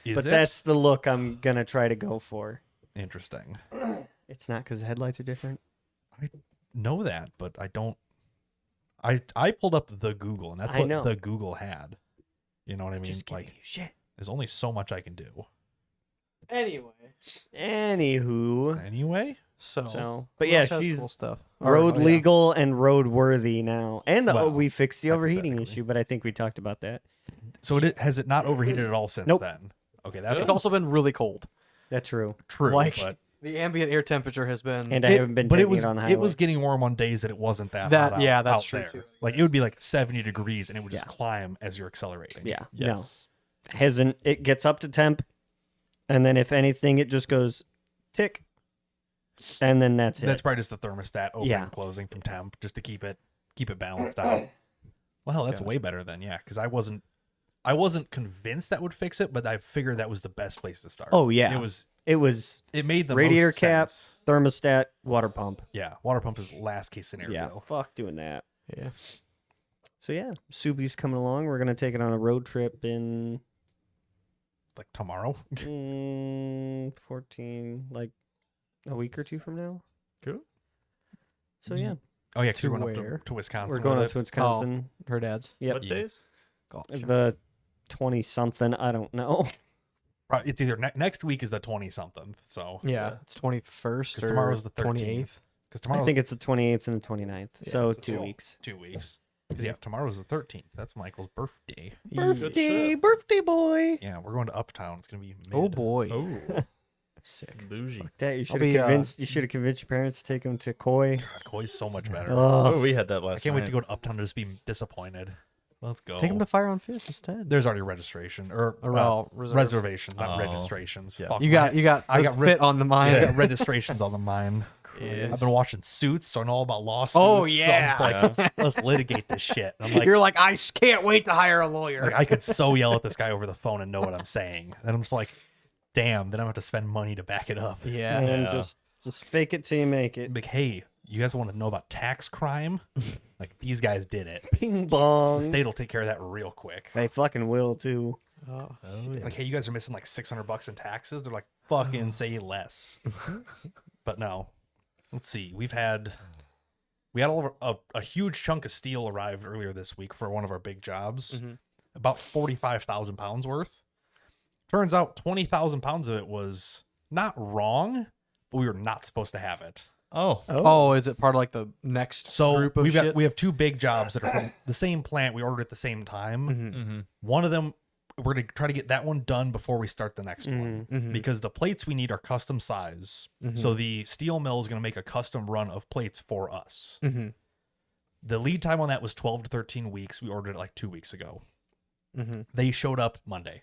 is But it? that's the look I'm gonna try to go for. interesting. It's not because the headlights are different. I know that, but I don't. I pulled up the Google, and that's I what know. the Google had. You know what I mean? Just giving Like, you shit. there's only so much I can do. Anyway. Anywho, So, so but who yeah, else has she's cool stuff. road Oh, yeah. legal and road worthy now, and Well, we fixed the overheating hypothetically. issue. But I think we talked about that. So has it not overheated at all since Nope. then? Okay, that's It's also been really cold. That's true. true. like- but The ambient air temperature has been. And I haven't been but taking it was it on the highway. it was getting warm on days that it wasn't that. That- hot yeah, out, that's out true, there. too. Like it would be like 70 degrees, and it would just Yeah. climb as you're accelerating. Yeah. Yes. No. It gets up to temp, and then if anything, it just goes tick. and then that's That's it. probably just the thermostat opening Yeah. and closing from temp, just to keep it balanced out. Well, that's Gotcha. way better then, yeah. Because I wasn't convinced that would fix it, but I figured that was the best place to start. Oh, yeah. It was it made the radiator most cap, sense. thermostat, water pump. Yeah, water pump is last case Yeah, scenario. fuck doing that. Yeah. So yeah, Soupy's coming along. We're gonna take it on a road trip in Like tomorrow. 14, like a week or two from now. Cool. So yeah, Oh yeah, 'cause To we're going where? up to Wisconsin. we're going with up it. to Wisconsin. Her dad's. Yep, What Yeah. days? Gotcha. the 20 something. I don't know. It's either next week is the 20 something. So Yeah, it's 21st 'Cause or tomorrow's the 13th. 28th. because I tomorrow think it's the 28th and the 29th. Yeah, So 2 cool. weeks. 2 weeks. 'Cause, yeah, tomorrow's the 13th. That's Michael's birthday. Birthday, shit. birthday boy. Yeah, we're going to Uptown. It's gonna be mid. Oh boy. Oh, Sick. bougie. That you should be, have convinced. You should have convinced your parents to take him to Koi. God, Koi's so much better. Oh, Oh, we had that I last can't wait night. to go to Uptown to just be disappointed. Let's go. Take him to Fire on Fifth instead. There's already registration or Well, reserve. reservations, not Oh. registrations. Yeah. Fuck, You got I the got fit on the I mind. got registrations on the mind. Yeah. I've been watching Suits, so I know all about lawsuits. Oh, so yeah. I'm like, let's litigate this shit. I'm like, You're like, can't wait to hire a lawyer. like, I could so yell at this guy over the phone and know what I'm saying, and I'm just like, damn. Then I'm gonna have to spend money to back it up. yeah. and Yeah. just fake it till you make it. Like, hey, you guys want to know about tax crime? Like, these guys did it. Ping The bong. state will take care of that real quick. They fucking will too. Oh. Oh, yeah. Like, hey, you guys are missing like $600 in taxes. They're like, fucking say less. But no, let's see. We had all of a huge chunk of steel arrived earlier this week for one of our big jobs. Mhm. About 45,000 pounds worth. Turns out 20,000 pounds of it was not wrong, but we were not supposed to have it. Oh, Oh, is it part of like the next So group of we shit? have two big jobs that are from the same plant. We ordered at the same time. Mhm. mm-hmm. One of them, we're gonna try to get that one done before we start the next one Mhm. because the plates we need are custom size. Mhm. So the steel mill is gonna make a custom run of plates for us. Mhm. The lead time on that was 12 to 13 weeks. We ordered it like 2 weeks ago. Mhm. They showed up Monday.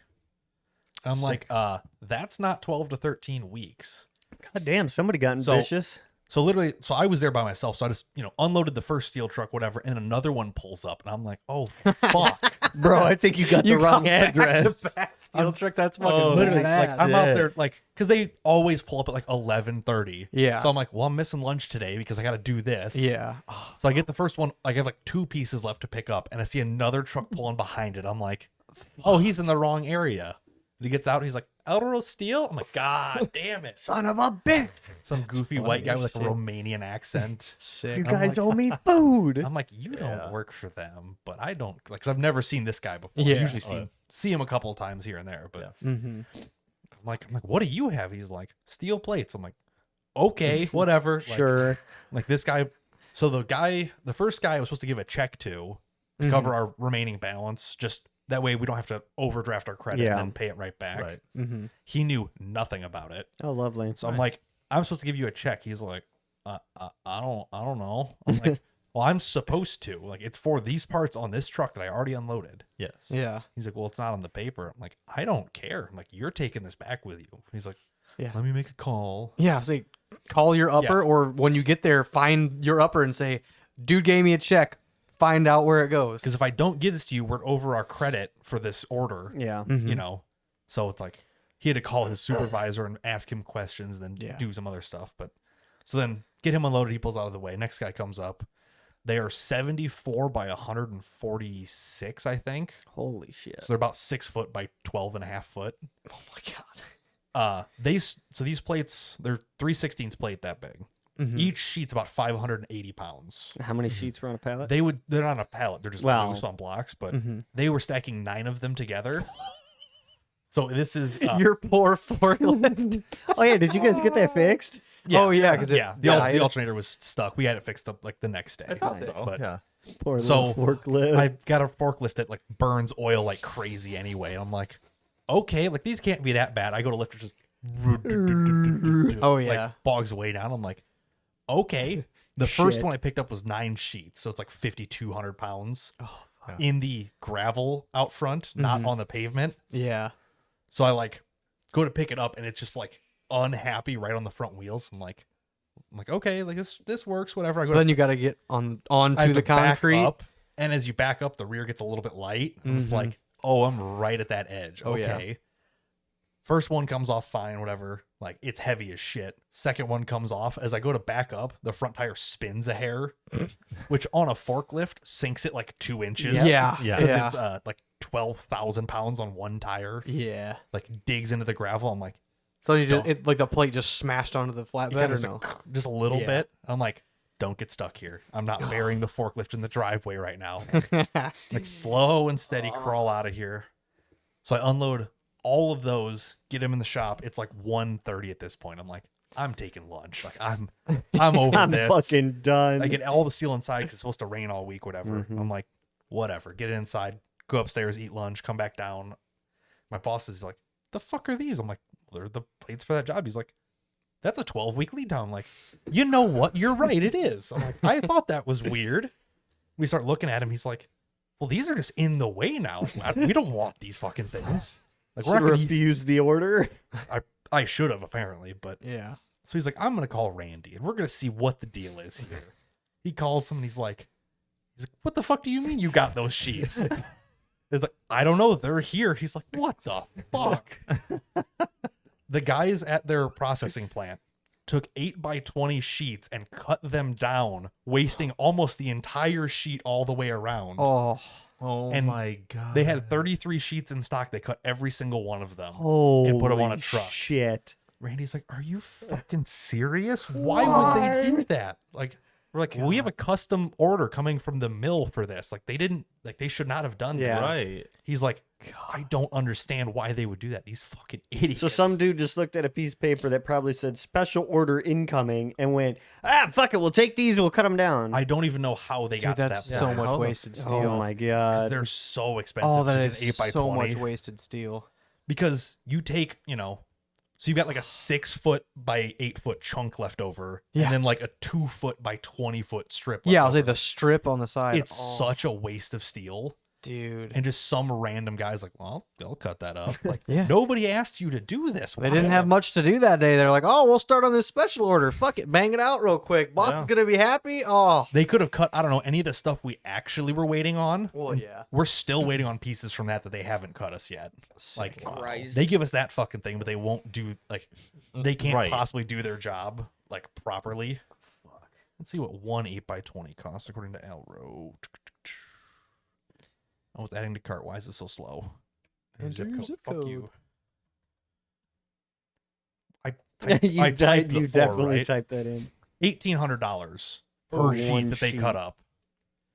I'm Sick. like, that's not 12 to 13 weeks. God damn, somebody got So- ambitious. So literally, so I was there by myself. So I just, unloaded the first steel truck, whatever, and another one pulls up, and I'm like, oh fuck. Bro, I think you got the wrong address. Steel trucks. That's fucking Oh, Literally, like badass. I'm out Yeah. there, like, because they always pull up at like 11:30. Yeah. So I'm like, well, I'm missing lunch today because I got to do this. Yeah. So I get the first one. I have like 2 pieces left to pick up, and I see another truck pulling behind it. I'm like, oh, he's in the wrong area. And he gets out. He's like, Eldorado Steel. I'm like, God damn it! Son of a bitch. Some goofy funny white guy as with like a shit. Romanian accent. Sick. You I'm guys like- owe me food. I'm like, you don't Yeah. work for them, but I don't like. Cause I've never seen this guy before. Yeah. I usually Oh, yeah. see him a couple of times here and there, but Yeah. Mm-hmm. I'm like, what do you have? He's like, steel plates. I'm like, okay, whatever. Like, Sure. Like this guy. So the first guy I was supposed to give a check to cover our remaining balance. Just that way we don't have to overdraft our credit Yeah. and then pay it right back. right. Mm-hmm. He knew nothing about it. Oh, lovely. So I'm Nice. like, I'm supposed to give you a check. He's like, I don't know. I'm like, well, I'm supposed to. Like, it's for these parts on this truck that I already unloaded. Yes. Yeah. He's like, well, it's not on the paper. I'm like, I don't care. I'm like, you're taking this back with you. He's like, Yeah. let me make a call. Yeah. So call your upper, or when you get there, find your upper and say, "Dude gave me a check. Find out where it goes." Because if I don't give this to you, we're over our credit for this order. Yeah. You know, so it's like he had to call his supervisor and ask him questions, and then Yeah. do some other stuff. But so then get him unloaded. He pulls out of the way. Next guy comes up. They are 74 by 146, I think. Holy shit. So they're about 6 foot by 12 and a half foot. Oh my god. So these plates, they're 3/16 plate that big. Each sheet's about 580 pounds. How many sheets were on a pallet? They're not on a pallet. They're just Well- loose on blocks, but they were stacking 9 of them together. So this is Your poor forklift. Oh yeah, did you guys get that fixed? Oh, yeah, 'cause it the died. alternator was stuck. We had it fixed up like the next day. So, But yeah. Poor So, little forklift. I've got a forklift that like burns oil like crazy anyway, and I'm like, okay, like these can't be that bad. I go to lift it, just Oh, yeah. like bogs way down. I'm like, okay. The first Shit. one I picked up was 9 sheets, so it's like 5,200 pounds Oh, in the gravel out front, not on the pavement. yeah. So I like go to pick it up, and it's just like unhappy right on the front wheels. I'm like, I'm like, okay, like this works, whatever. I go Then you got to get onto I have the to back concrete. up, and as you back up, the rear gets a little bit light. I'm just like, oh, I'm right at that edge. Oh, yeah. Okay. First one comes off fine, whatever. Like, it's heavy as shit. Second one comes off. As I go to back up, the front tire spins a hair, which on a forklift sinks it like 2 inches. Yeah. Yeah. 'Cause Yeah. it's like 12,000 pounds on one tire. Yeah. Like, digs into the gravel. I'm like, So you just like the plate just smashed onto the it flatbed kind or of no? just a little Yeah. bit. I'm like, don't get stuck here. I'm not burying the forklift in the driveway right now. Like, slow and steady, crawl out of here. So I unload all of those, get him in the shop. It's like 1:30 at this point. I'm like, I'm taking lunch. Like, I'm over I'm this. fucking done. I get all the steel inside because it's supposed to rain all week, whatever. I'm like, whatever. Get it inside, go upstairs, eat lunch, come back down. My boss is like, the fuck are these? I'm like, well, they're the plates for that job. He's like, that's a 12-week lead time. I'm like, you know what? You're right. It is. I'm like, I thought that was weird. We start looking at him. He's like, well, these are just in the way now. We don't want these fucking things. Like, we're Should not gonna, refuse the order. I should have apparently, but Yeah. so he's like, I'm gonna call Randy and we're gonna see what the deal is here. He calls him and he's like, what the fuck do you mean you got those sheets? It's like, I don't know, they're here. He's like, what the fuck? The guys at their processing plant took 8x20 sheets and cut them down, wasting almost the entire sheet all the way around. Oh. Oh And my god. They had 33 sheets in stock. They cut every single one of them. Holy And put 'em on a truck. Shit. Randy's like, are you fucking serious? Why would they do that? Like, we're like, we have a custom order coming from the mill for this. Like, they should not have done Yeah. that. Right. He's like, I don't understand why they would do that. These fucking idiots. So some dude just looked at a piece of paper that probably said special order incoming and went, fuck it, we'll take these and we'll cut them down. I don't even know how they Dude, got to that's that so point. much How the- wasted steel. Oh my god. They're so expensive. Oh, that to is do 8x20 so much wasted steel. because you take, so you've got like a 6-foot by 8-foot chunk left over, Yeah. and then like a 2-foot by 20-foot strip. Yeah, I'll left say over. the strip on the side. It's Oh, such a waste of steel. dude. And just some random guy's like, well, they'll cut that up. Like, Yeah. nobody asked you to do this. They didn't have much to do that day. They're like, oh, we'll start on this special order. Fuck it. Bang it out real quick. Boss is going to be happy. Oh. They could have cut, I don't know, any of the stuff we actually were waiting on. Well, yeah. We're still waiting on pieces from that they haven't cut us yet. Like, Christ. they give us that fucking thing, but they won't do, like, they can't Right. possibly do their job, like, properly. Let's see what one 8x20 costs according to Alro. Oh, it's adding to cart. Why is it so slow? Enter your zip Fuck code. you. I you I typed you the four, definitely right? typed that in. $1,800 For per sheet one that they sheet. cut up.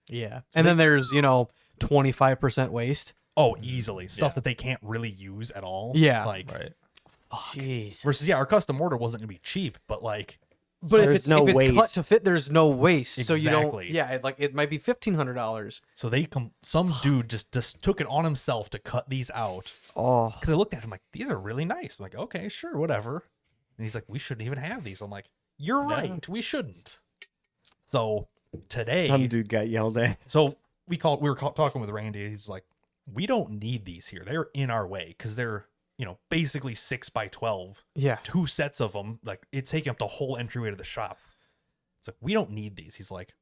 Yeah. And then there's, 25% waste. Oh, easily. Stuff Yeah. that they can't really use at all. Yeah. Like, Right. Jeez. versus, yeah, our custom order wasn't going to be cheap, but like, But if there's it's, no if it's cut waste. to fit, there's no waste. So you don't. Exactly. Yeah, it might be $1,500. so some dude just took it on himself to cut these out. Oh. Because I looked at him like, these are really nice. I'm like, okay, sure, whatever. And he's like, we shouldn't even have these. I'm like, you're right, we shouldn't. So today, Some dude got yelled at. so we were talking with Randy. He's like, we don't need these here. They're in our way because they're, basically 6x12. Yeah. 2 sets of them. Like, it's taking up the whole entryway to the shop. It's like, we don't need these. He's like,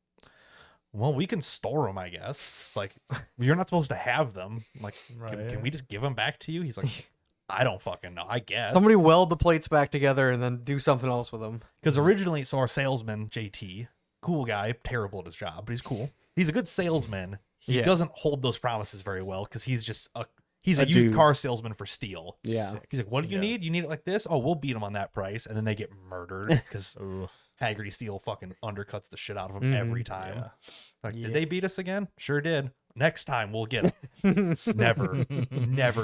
well, we can store them, I guess. It's like, you're not supposed to have them. I'm like, can we just give them back to you? He's like, I don't fucking know. I guess. Somebody weld the plates back together and then do something else with them. Because originally, so our salesman, JT, cool guy, terrible at his job, but he's cool. He's a good salesman. He Yeah. doesn't hold those promises very well because he's just he's A a used dude. car salesman for steel. Yeah. He's like, what do you need? You need it like this? Oh, we'll beat him on that price. And then they get murdered because Haggerty Steel fucking undercuts the shit out of them every time. Yeah. Like, did they beat us again? Sure did. Next time we'll get them. never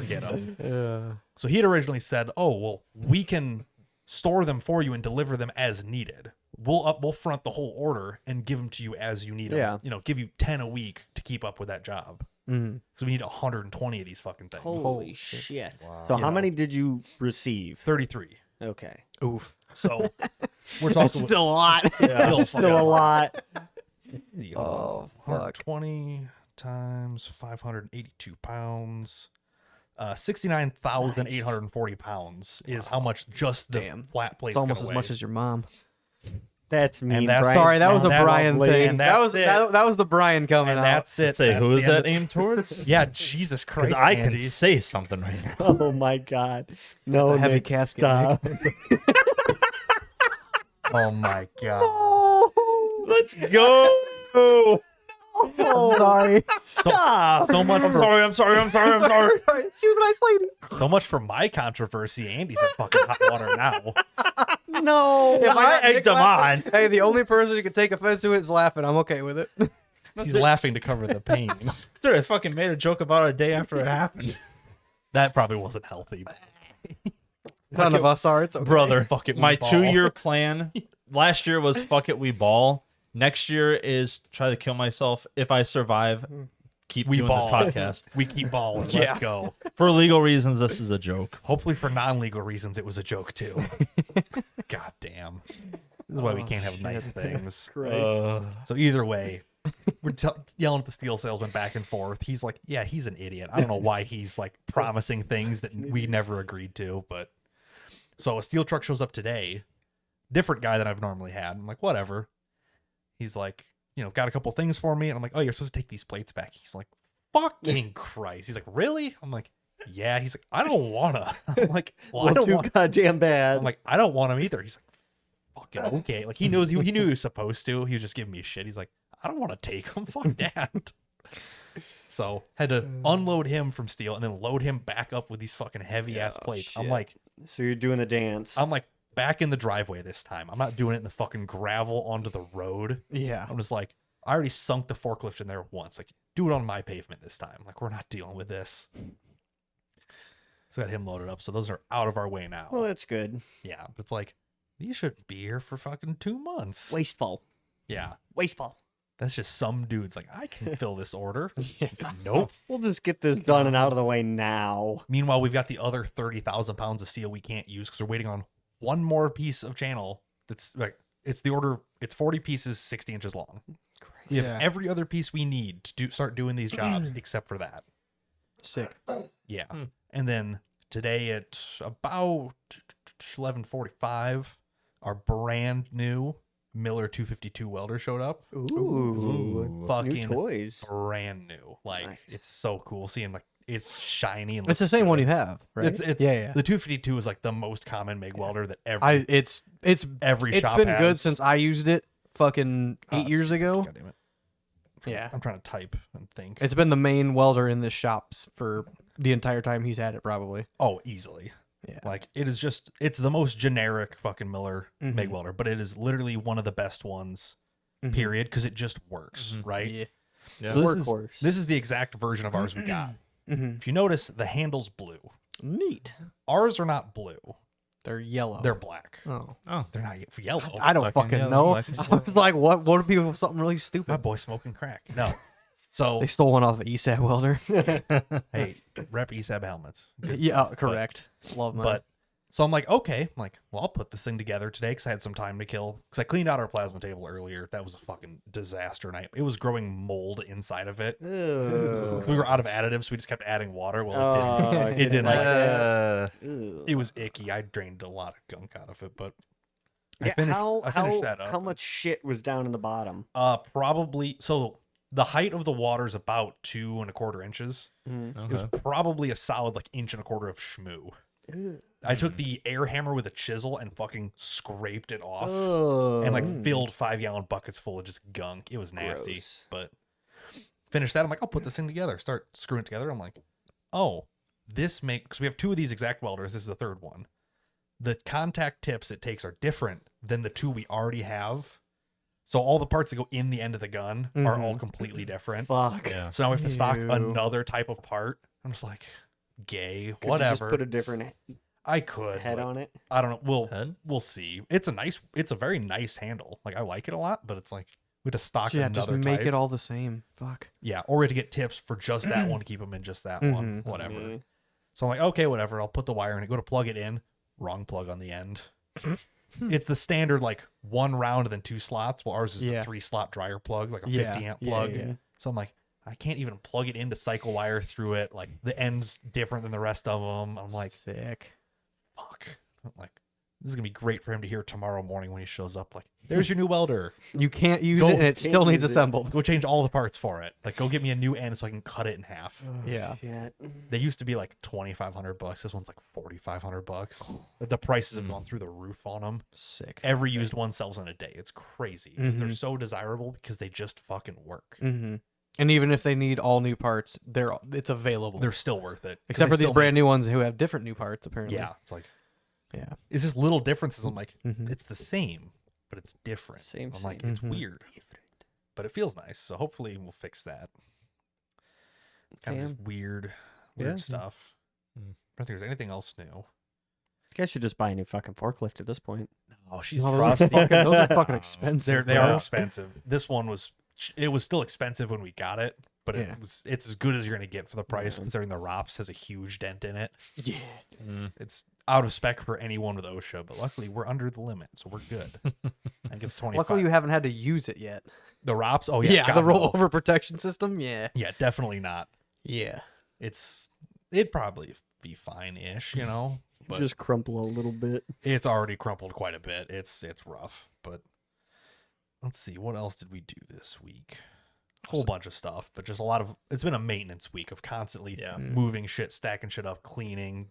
get them. So he had originally said, oh, well, we can store them for you and deliver them as needed. We'll front the whole order and give them to you as you need them. Yeah. Give you 10 a week to keep up with that job. Mm. So we need 120 of these fucking things. Holy shit. So You how know. many did you receive? 33. Okay. Oof. So we're talking Still a lot. Still a lot. Oh, fuck. 120 times 582 pounds. 69,840 pounds is how much just the Damn. flat plates. It's almost gonna as much weigh. as your mom. That's mean, And that's- Brian. Sorry, that was a That's Brian lovely. thing. And That was that's that was the Brian coming And out. that's it. Say, That's who the is end that of- aimed towards? Yeah, Jesus Because Christ, I Andy. can say something right now. Oh my God. No, That's a heavy Nick, casket, stop. Oh my God. Let's go. I'm sorry. Stop. So much I'm for sorry. I'm sorry. I'm sorry. I'm sorry. She was a nice lady. so much for my controversy. Andy's in fucking hot water now. No. If I got egged Nick him laughing- on. Hey, the only person who can take offense to it is laughing. I'm okay with it. He's laughing to cover the pain. Dude, I fucking made a joke about it a day after it happened. That probably wasn't healthy. None of us are. It's okay. Brother, Fuck it, we my ball. 2-year plan last year was fuck it, we ball. Next year is try to kill myself. If I survive, keep We doing ball. this podcast. We keep balling. Yeah. Let's go. For legal reasons, this is a joke. Hopefully, for non-legal reasons, it was a joke too. God damn. This is why we can't have nice things. So either way, we're yelling at the steel salesman back and forth. He's like, yeah, he's an idiot. I don't know why he's like promising things that we never agreed to. But so a steel truck shows up today, different guy than I've normally had. I'm like, whatever. He's like, got a couple things for me. And I'm like, oh, you're supposed to take these plates back. He's like, fucking Christ. He's like, really? I'm like, yeah. He's like, I don't wanna. I'm like, well, I don't too want. goddamn bad. I'm like, I don't want him either. He's like, fucking okay. Like he knows he knew he was supposed to. He was just giving me shit. He's like, I don't want to take him. Fuck that. So had to unload him from steel and then load him back up with these fucking heavy ass plates. I'm shit. like, So you're doing the dance. I'm like back in the driveway this time. I'm not doing it in the fucking gravel onto the road. Yeah. I'm just like, I already sunk the forklift in there once. Like, do it on my pavement this time. Like, we're not dealing with this. So got him loaded up. So those are out of our way now. Well, that's good. Yeah, but it's like, these shouldn't be here for fucking 2 months. Wasteful. Yeah, Wasteful. that's just some dude's like, I can fill this order. Nope. We'll just get this done and out of the way now. Meanwhile, we've got the other 30,000 pounds of steel we can't use because we're waiting on one more piece of channel. That's like, it's the order. It's 40 pieces, 60 inches long. We have Yeah. every other piece we need to start doing these jobs except for that. Sick. Yeah. And then today at about 11:45, our brand new Miller 252 welder showed up. Ooh. Fucking New toys. brand new. Like Nice. it's so cool seeing like it's shiny and It's the looks same one good. you have, right? It's yeah. The 252 is like the most common MIG welder that every It's every it's shop been has. good since I used it fucking Oh, 8 it's years good. ago. God damn it. Yeah. I'm trying to type and think. It's been the main welder in this shop for the entire time he's had it, probably. Oh, easily. Yeah. Like it is just it's the most generic fucking Miller MIG Mhm. welder, but it is literally one of the best ones. Mhm. Period, because it just works, right? Yeah. Yeah. So Workhorse. this is the exact version of ours we got. Mhm. If you notice, the handle's blue. Neat. Ours are not blue; They're yellow. they're black. oh. Oh, They're not yellow. I don't Black and fucking yellow, know. black and I was like, what would be something really My stupid? boy smoking crack. No. So They stole one off of ESAB welder. hey, rep ESAB helmets. Good Yeah, stuff, correct. Love mine. But so I'm like, okay. I'm like, well, I'll put this thing together today because I had some time to kill. Because I cleaned out our plasma table earlier. That was a fucking disaster night. It was growing mold inside of it. Ugh. We were out of additives, so we just kept adding water. Well, Oh, it didn't. like Like that. uh, Ugh. it was icky. I drained a lot of gunk out of it, but I Yeah, finished, how, I finished how, that up. how much shit was down in the bottom? Probably. So the height of the water is about 2¼ inches. It was okay. probably a solid like 1¼ of schmoo. I took the air hammer with a chisel and fucking scraped it off. Oh. And like filled 5-gallon buckets full of just gunk. It was nasty. Gross. But finished that. I'm like, I'll put this thing together. Start screwing it together. I'm like, oh, this makes, because we have 2 of these exact welders. This is the third one. The contact tips it takes are different than the 2 we already have. So all the parts that go in the end of the gun are all completely different. Fuck. Yeah. So now we have to stock Ew. another type of part. I'm just like, gay, Could you whatever. just put a different I could. head but on it? I don't know. Head? We'll see. It's a very nice handle. Like I like it a lot, but it's like we had to stock yeah, just another make type. it all the same. Fuck. Yeah, or we had to get tips for just that one to keep them in just that one. Mhm. Whatever. Mhm. So I'm like, okay, whatever. I'll put the wire in it. Go to plug it in. Wrong plug on the end. It's the standard like 1 round and then 2 slots. Well, ours is Yeah. the 3-slot dryer plug, like a Yeah, 50 amp yeah, plug. yeah. So I'm like, I can't even plug it into cycle wire through it. Like the end's different than the rest of them. I'm like, sick. fuck. I'm like, This is gonna be great for him to hear tomorrow morning when he shows up. Like, there's your new welder. You can't use Go- it, and it still can't needs use it. assembled. Go change all the parts for it. Like, go get me a new end so I can cut it in half. Yeah. Shit. They used to be like $2,500. This one's like $4,500. The prices have gone through the roof on them. Sick. Every used one sells in a day. It's crazy because they're so desirable because they just fucking work. Mm-hmm. And even if they need all new parts, it's available. They're still worth it. 'Cause Except they for these still brand new ones who have different new parts, make- apparently. Yeah, it's like Yeah. it's just little differences. I'm like, Mhm. it's the same, but it's different. Same, I'm like, same. it's weird, but it feels nice. So hopefully we'll fix that. It's kind of just weird Yeah. stuff. I don't think there's anything else new. You guys should just buy a new fucking forklift at this point. Oh, she's No, those are fucking expensive. They are bro. expensive. This one was still expensive when we got it, but Yeah. it's as good as you're gonna get for the price, Yeah. considering the ROPS has a huge dent in it. Yeah. It's out of spec for anyone with OSHA, but luckily we're under the limit, so we're good. I think it's 25. Luckily, you haven't had to use it yet. The ROPS? Oh yeah, the God, no. rollover protection system. Yeah. Yeah, definitely not. Yeah. It'd probably be fine-ish, but Just crumple a little bit. it's already crumpled quite a bit. It's rough, but let's see, what else did we do this week? A whole bunch of stuff, but just it's been a maintenance week of constantly Yeah. moving shit, stacking shit up, cleaning,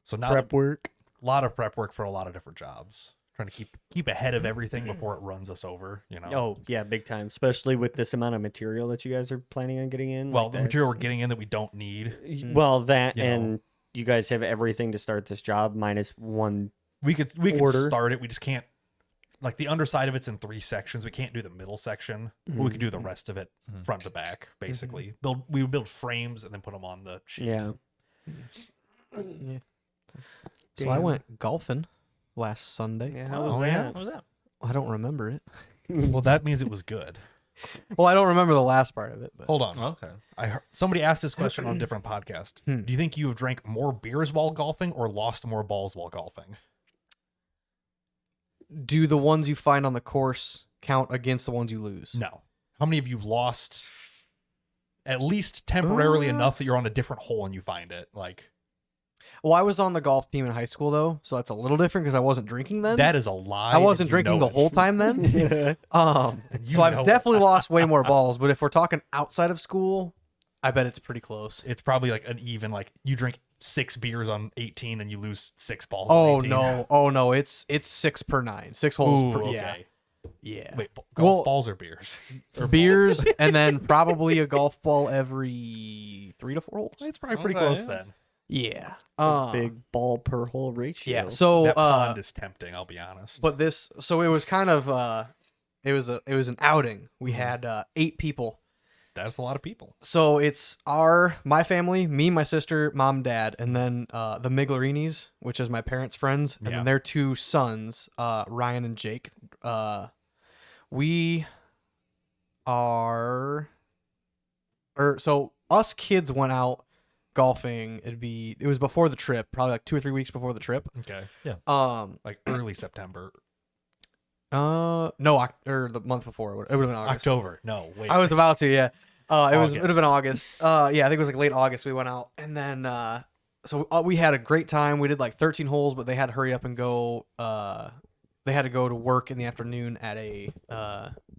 So now Prep work. a lot of prep work for a lot of different jobs. Trying to keep ahead of everything before it runs us over, Oh yeah, big time. Especially with this amount of material that you guys are planning on getting in. Well, like the material we're getting in that we don't need. Well, that You know. and you guys have everything to start this job minus one. We could Order. start it. We just can't. Like the underside of it's in 3 sections. We can't do the middle section, but we could do the rest of it front to back, basically. We would build frames and then put them on the sheet. Yeah. So I went golfing last Sunday. Yeah. How was Oh, that? yeah? What was that? I don't remember it. Well, that means it was good. Well, I don't remember the last part of it. But Hold on. Okay. I heard, somebody asked this question on a different podcast. Do you think you have drank more beers while golfing or lost more balls while golfing? do the ones you find on the course count against the ones you lose? No. How many of you lost at least temporarily enough that you're on a different hole and you find it? Like, Well, I was on the golf team in high school though, so that's a little different because I wasn't drinking then. that is a lie. I wasn't and you drinking know the it. whole time then. Yeah. You So I've know it. definitely lost way more balls. But if we're talking outside of school, I bet it's pretty close. It's probably like an even, like you drink 6 beers on 18 and you lose 6 balls. Oh on 18. no, it's 6 per 9, 6 holes Ooh, per. okay. Yeah. Wait, golf Well- balls or beers? Or Beers and then probably a golf ball every 3 to 4 holes. It's probably pretty Okay, close yeah. then. Yeah. Big ball per hole ratio. Yeah. So That pond is tempting, I'll be honest. but it was kind of it was an outing. We had 8 people. That's a lot of people. So it's my family, me, my sister, mom, dad, and then the Miglerinis, which is my parents' friends, and Yeah. then their 2 sons, Ryan and Jake. We are, so us kids went out golfing. It was before the trip, probably like 2 or 3 weeks before the trip. Okay. Um, Like early September. no, or the month before. It would have been August. October. No, wait. I was about to, yeah. It would have been August. August. Yeah, I think it was like late August we went out, and then so we had a great time. We did like 13 holes, but they had to hurry up and go. They had to go to work in the afternoon at a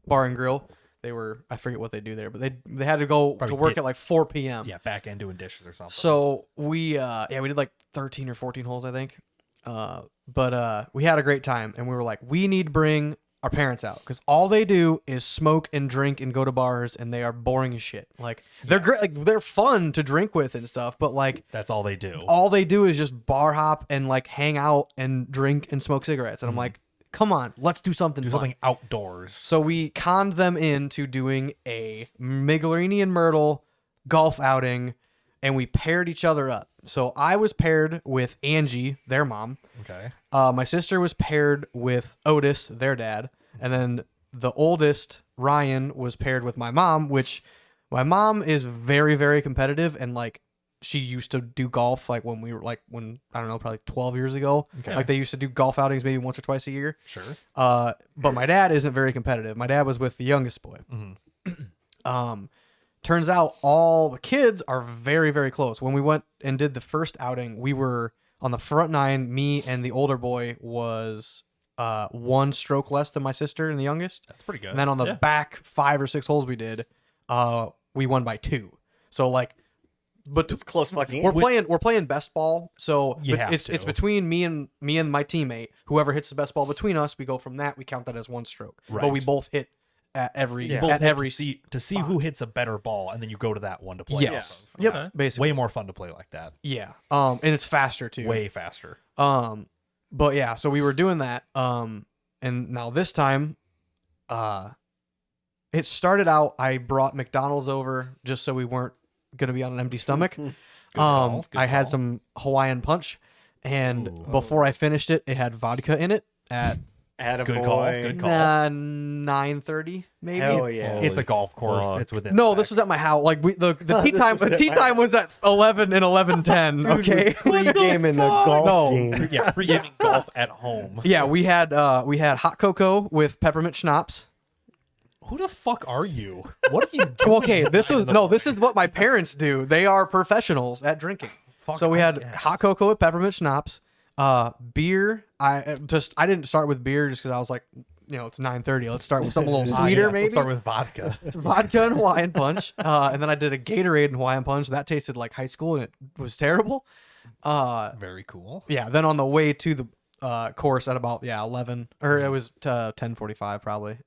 bar and grill. I forget what they do there, but they had to go Probably to work did- at like 4 p.m. Yeah, back end doing dishes or something. So we did like 13 or 14 holes, I think. But we had a great time, and we were like, we need to bring our parents out because all they do is smoke and drink and go to bars, and they are boring as shit. Like they're great, like they're fun to drink with and stuff, but like that's all they do. all they do is just bar hop and like hang out and drink and smoke cigarettes. And I'm like, come on, let's do something. Do fun. something outdoors. So we conned them into doing a Miglerini and Myrtle golf outing, and we paired each other up. So I was paired with Angie, their mom. Okay. My sister was paired with Otis, their dad. And then the oldest, Ryan, was paired with my mom, which my mom is very, very competitive. And like she used to do golf like when we were I don't know, probably 12 years ago. Okay. Like they used to do golf outings maybe once or twice a year. Sure. But my dad isn't very competitive. My dad was with the youngest boy. Turns out all the kids are very, very close. When we went and did the first outing, we were On the front 9, me and the older boy was 1 stroke less than my sister and the youngest. That's pretty good. And then on the Yeah. back 5 or 6 holes we did, we won by 2. So like, but It's close fucking. we're playing best ball. So You have it's to. between me and my teammate. Whoever hits the best ball between us, we go from that. We count that as 1 stroke. But we Right. both hit at every You both at hit every to see who hits a better ball, and then you go to that one to play. Yes. off of. Yep. Okay. Basically. Way more fun to play like that. Yeah. And it's faster too. Way faster. But yeah, so we were doing that. And now this time, it started out, I brought McDonald's over just so we weren't gonna be on an empty stomach. call, good I had call. some Hawaiian punch, and Ooh. before I finished it, it had vodka in it at Attaboy. Good call, good call. 9:30 maybe. Hell yeah. It's a golf course. fuck. It's within. No, this was at my house. Like the tea This time. was The at tea my time was at 11 and 11:10. Okay. Pre-game in the golf No. game. Yeah, pre-gaming golf at home. Yeah, we had hot cocoa with peppermint schnapps. Who the fuck are you? What are you doing? Okay, this is what my parents do. They are professionals at drinking. Fuck, So we I had guess. hot cocoa with peppermint schnapps, beer. I didn't start with beer just because I was like, it's 9:30. Let's start with something a little Ah, sweeter, yes, maybe. Let's start with vodka. It's vodka and Hawaiian punch, and then I did a Gatorade and Hawaiian punch. That tasted like high school, and it was terrible. Very cool. Yeah. Then on the way to the course at about 11, or it was 10:45 probably.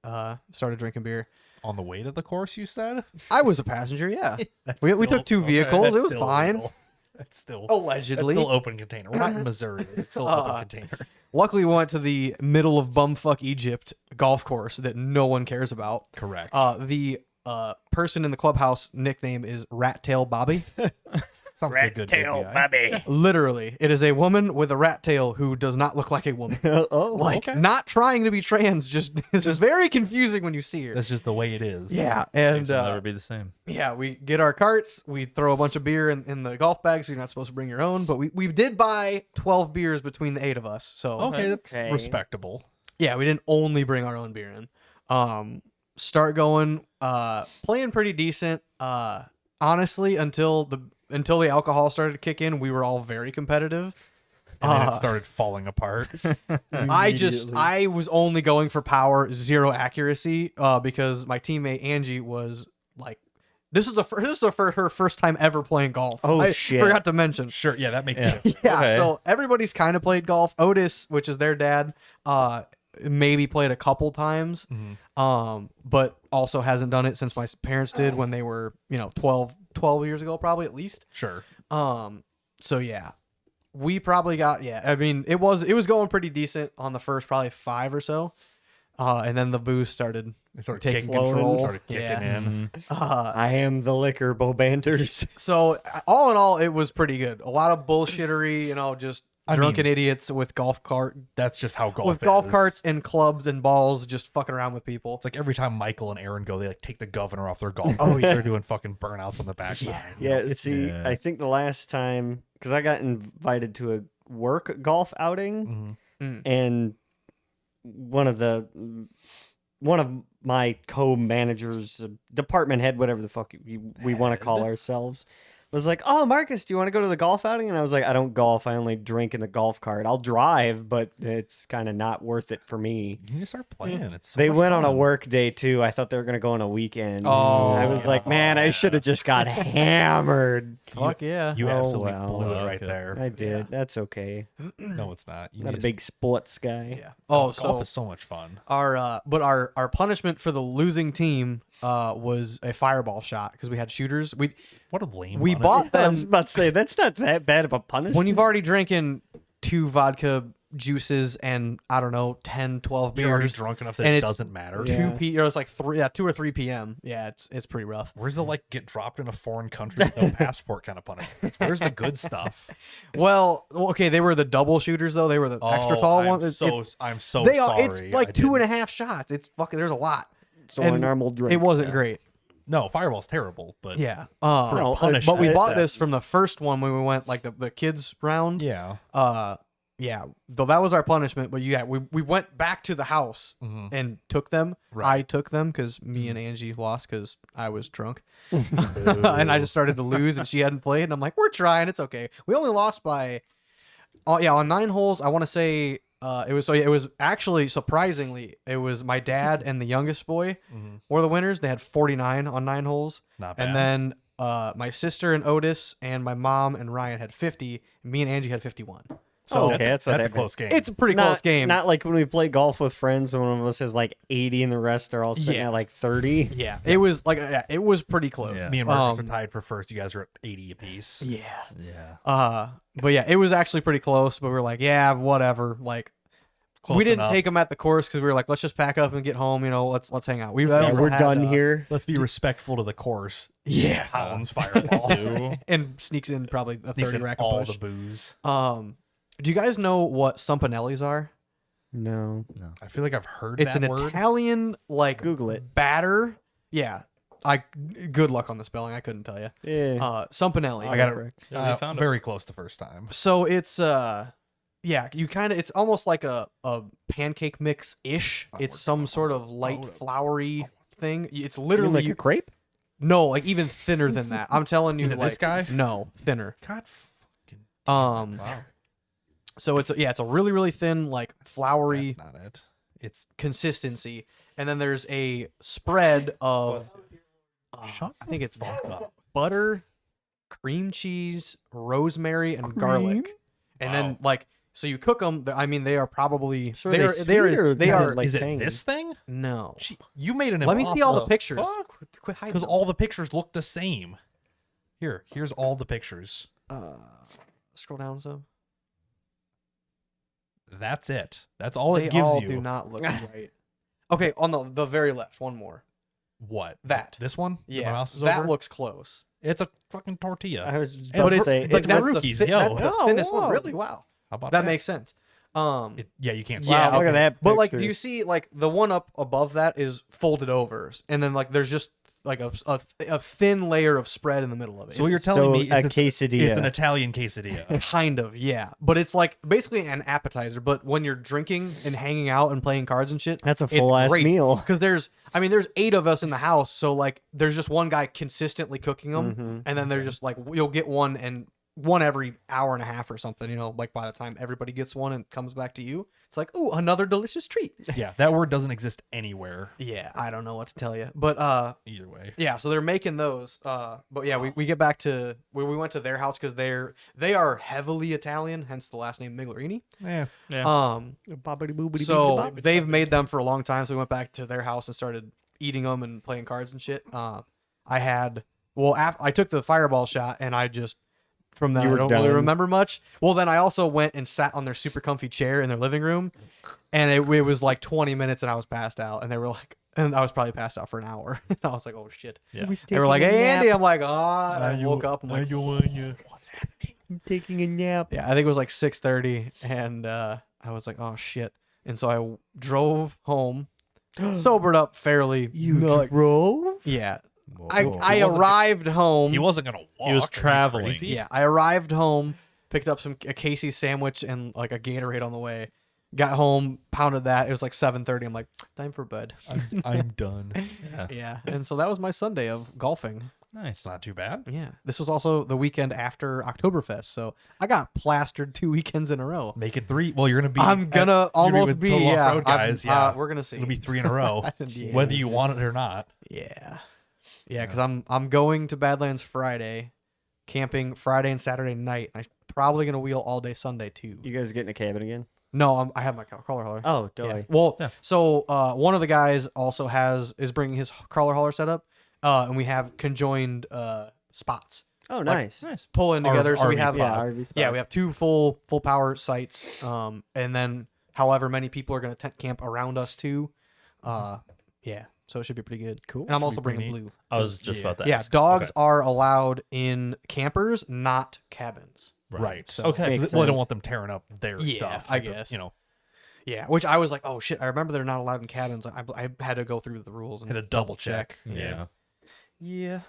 Started drinking beer. On the way to the course, you said? I was a passenger. Yeah. That's We still- took 2 okay, vehicles. that's It was still fine. illegal. That's still Allegedly. That's still open container. We're not in Missouri. It's still open container. Luckily, we went to the middle of bumfuck Egypt golf course that no one cares about. Correct. The person in the clubhouse nickname is Rat Tail Bobby. Sounds like a good KPI. Literally, it is a woman with a rat tail who does not look like a woman. Oh, Like, okay. not trying to be trans, just it's just very confusing when you see her. That's just the way it is. Yeah, and Things will never be the same. yeah, we get our carts, we throw a bunch of beer in the golf bag, so you're not supposed to bring your own, but we did buy 12 beers between the 8 of us, so Okay, that's Okay. respectable. yeah, we didn't only bring our own beer in. Start going, playing pretty decent. Honestly, until the alcohol started to kick in, we were all very competitive. And then it started falling apart. I was only going for power, 0 accuracy, because my teammate Angie was like, this is her first time ever playing golf. Oh, I shit. forgot to mention. Sure, yeah, that makes Yeah. sense. Yeah, Okay. so everybody's kind of played golf. Otis, which is their dad, maybe played a couple times, but also hasn't done it since my parents did when they were 12 years ago, probably, at least. Sure. So yeah, we probably got I mean, it was going pretty decent on the first probably 5 or so, and then the booze started They started taking kicking control. Started kicking Yeah. in. I am the liquor, Bo Banters. So all in all, it was pretty good. A lot of bullshittery, just I drunken mean, idiots with golf That's just how golf with golf is. carts and clubs and balls, just fucking around with people. It's like every time Michael and Aaron go, they like take the governor off their golf. Oh, yeah. They're doing fucking burnouts on the back. Yeah, see, Yeah. I think the last time, because I got invited to a work golf outing, and one of my co-managers, department head, whatever the fuck we want to call ourselves, was like, "Oh, Marcus, do you want to go to the golf outing?" And I was like, "I don't golf. I only drink in the golf cart. I'll drive, but it's kind of not worth it for me." You just start playing. It's so They much went on a fun. work day too. I thought they were gonna go on a weekend. Oh, I was like, man, I should have just got hammered. Fuck yeah. You Oh, absolutely wow. blew it Oh, right okay. there. I did. That's okay. No, it's not. You Not a just- big sports guy. Yeah. Oh, Oh, golf so is so much fun. our punishment for the losing team was a fireball shot because we had shooters. What a lame. We on it. bought I was them about to say that's not that bad of a punishment. when you've already drinking 2 vodka juices and I don't know 10, 12 You're already beers. drunk enough that and it it's doesn't matter. Yeah. 2 it's like 2 or 3 p.m. Yeah, it's pretty rough. Where's the like get dropped in a foreign country with no passport kind of punishments? Where's the good stuff? Well, okay, they were the double shooters though. They were the extra tall I'm ones. I'm so They are. sorry. It's like I 2.5 shots. It's fucking. There's a lot. so and a normal drink. It wasn't great. No, fireball's terrible, but Yeah. For a No, punishment. But we bought that's- this from the first one when we went like the kids round. yeah. Yeah. Though that was our punishment, but yeah, we went back to the house and took them. Right. I took them because me and Angie lost because I was drunk, and I just started to lose, and she hadn't played, and I'm like, we're trying, it's okay. We only lost by Oh yeah, on 9 holes, I want to say it was actually surprisingly it was my dad and the youngest boy were the winners. They had 49 on 9 holes. Not bad. And then my sister and Otis and my mom and Ryan had 50. And me and Angie had 51. So Okay, that's not that's a that bad. close game. it's a pretty not, close game. Not like when we play golf with friends when one of us has like 80 and the rest are all sitting Yeah. at like 30. yeah, it was like it was pretty close. Yeah. Me and Marcus Um, were tied for first. You guys are at 80 apiece. Yeah. Yeah. But yeah, it was actually pretty close. But we were like, yeah, whatever. Like, Close we didn't enough. take them at the course because we were like, let's just pack up and get home. You know, let's hang out. We Yeah, also we're had, done here. Let's be respectful to the course. Yeah. Pounds fireball. Two. And sneaks in probably a Sneaks 30 in rack all of push. the booze. Do you guys know what Sumpanellis are? No. I feel like I've heard It's that an word. Italian like Google it. batter. Yeah. Good luck on the spelling. I couldn't tell you. Yeah. Sumpanelli. I got it Correct. Yeah, we found it. very close the first time. So it's yeah, you kind of it's almost like a pancake mix ish. It's some sort of light floury thing. It's You mean literally like a crepe? no, like even thinner than that. I'm telling you, Is it like this guy? no, thinner. God fucking. Wow. So it's a really really thin like floury That's not it. It's consistency, and then there's a spread of I think it's butter, cream cheese, rosemary, and garlic, and then like so you cook them. I mean, they are probably So they are are they they sweet or are they kinda are like is it tangy? this thing? no. Gee, you made an. Let me see all the pictures. Fuck. Quit hiding Because them. all the pictures look the same. Here's all the pictures. Scroll down some. That's it. That's all They it gives all you. do not look right. Okay, on the very left, one more. What? That. This one? That Yeah, my mouse is that over? looks close. It's a fucking tortilla. I was just But about to it's- say, but it's that- with- rookies, that's yo. the Oh, thinnest wow. one. Really? Wow. How about That makes sense. Yeah, you can't. Yeah, Wow, look okay. at that. But like, do picture. you see like the one up above that is folded over, and then like there's just like a thin layer of spread in the middle of it. So what you're It's telling So me a is quesadilla. it's an Italian quesadilla. kind of, yeah, but it's like basically an appetizer. But when you're drinking and hanging out and playing cards and shit, That's a full-ass meal. Because there's 8 of us in the house, so like there's just one guy consistently cooking them, Mhm. and then there's just like you'll get one every hour and a half or something. You know, like by the time everybody gets one and comes back to you, it's like, ooh, another delicious treat. Yeah, that word doesn't exist anywhere. Yeah, I don't know what to tell you, but Either way. yeah, so they're making those. But yeah, we get back to where we went to their house because they are heavily Italian, hence the last name Miglerini. Yeah. Yeah. So they've made them for a long time. So we went back to their house and started eating them and playing cards and shit. I took the fireball shot and I just from that You I were don't really done. remember much. Well, then I also went and sat on their super comfy chair in their living room, and it was like 20 minutes and I was passed out, and they were like. And I was probably passed out for an hour. And I was like, oh shit. Yeah. They were like, hey, Andy. I'm like, I woke up. I'm like, you? what's happening? I'm taking a nap. Yeah, I think it was like 6:30. And I was like, oh shit. And so I drove home, sobered up fairly. drove? Yeah. Whoa. I arrived home. He wasn't gonna walk. was Are you traveling. crazy? Yeah, I arrived home, picked up a Casey's sandwich and like a Gatorade on the way. Got home, pounded that. It was like 7:30. I'm like, time for bed. I'm done. Yeah. Yeah, and so that was my Sunday of golfing. Nice. It's not too bad. Yeah, this was also the weekend after Oktoberfest, so I got plastered 2 weekends in a row. Make it 3. Well, you're gonna be. I'm gonna you're almost with be Total yeah, Off-Road guys. Yeah, we're gonna see. It'll be 3 in a row, Yeah. whether you want it or not. Yeah, because I'm going to Badlands Friday, camping Friday and Saturday night. I'm probably gonna wheel all day Sunday too. You guys get in a cabin again? No, I have my crawler hauler. Oh, Yeah. doy. Well, Yeah. so one of the guys also is bringing his crawler hauler setup, and we have conjoined spots Oh, nice. Nice. pulling together. So we RV have yeah, spots. RV spots. we have 2 full power sites, and then however many people are gonna tent camp around us too. Yeah, so it should be pretty good. Cool. And I'm Should also be pretty bringing neat. blue. I was just Yeah. about that. Yeah, dogs are allowed in campers, not cabins. Right. So Okay. Makes Well, I don't sense. want them tearing up their Yeah, stuff. I Like, guess. You know, yeah, which I was like, oh shit, I remember they're not allowed in cabins. I had to go through the rules and hit a double check. Yeah. Yeah.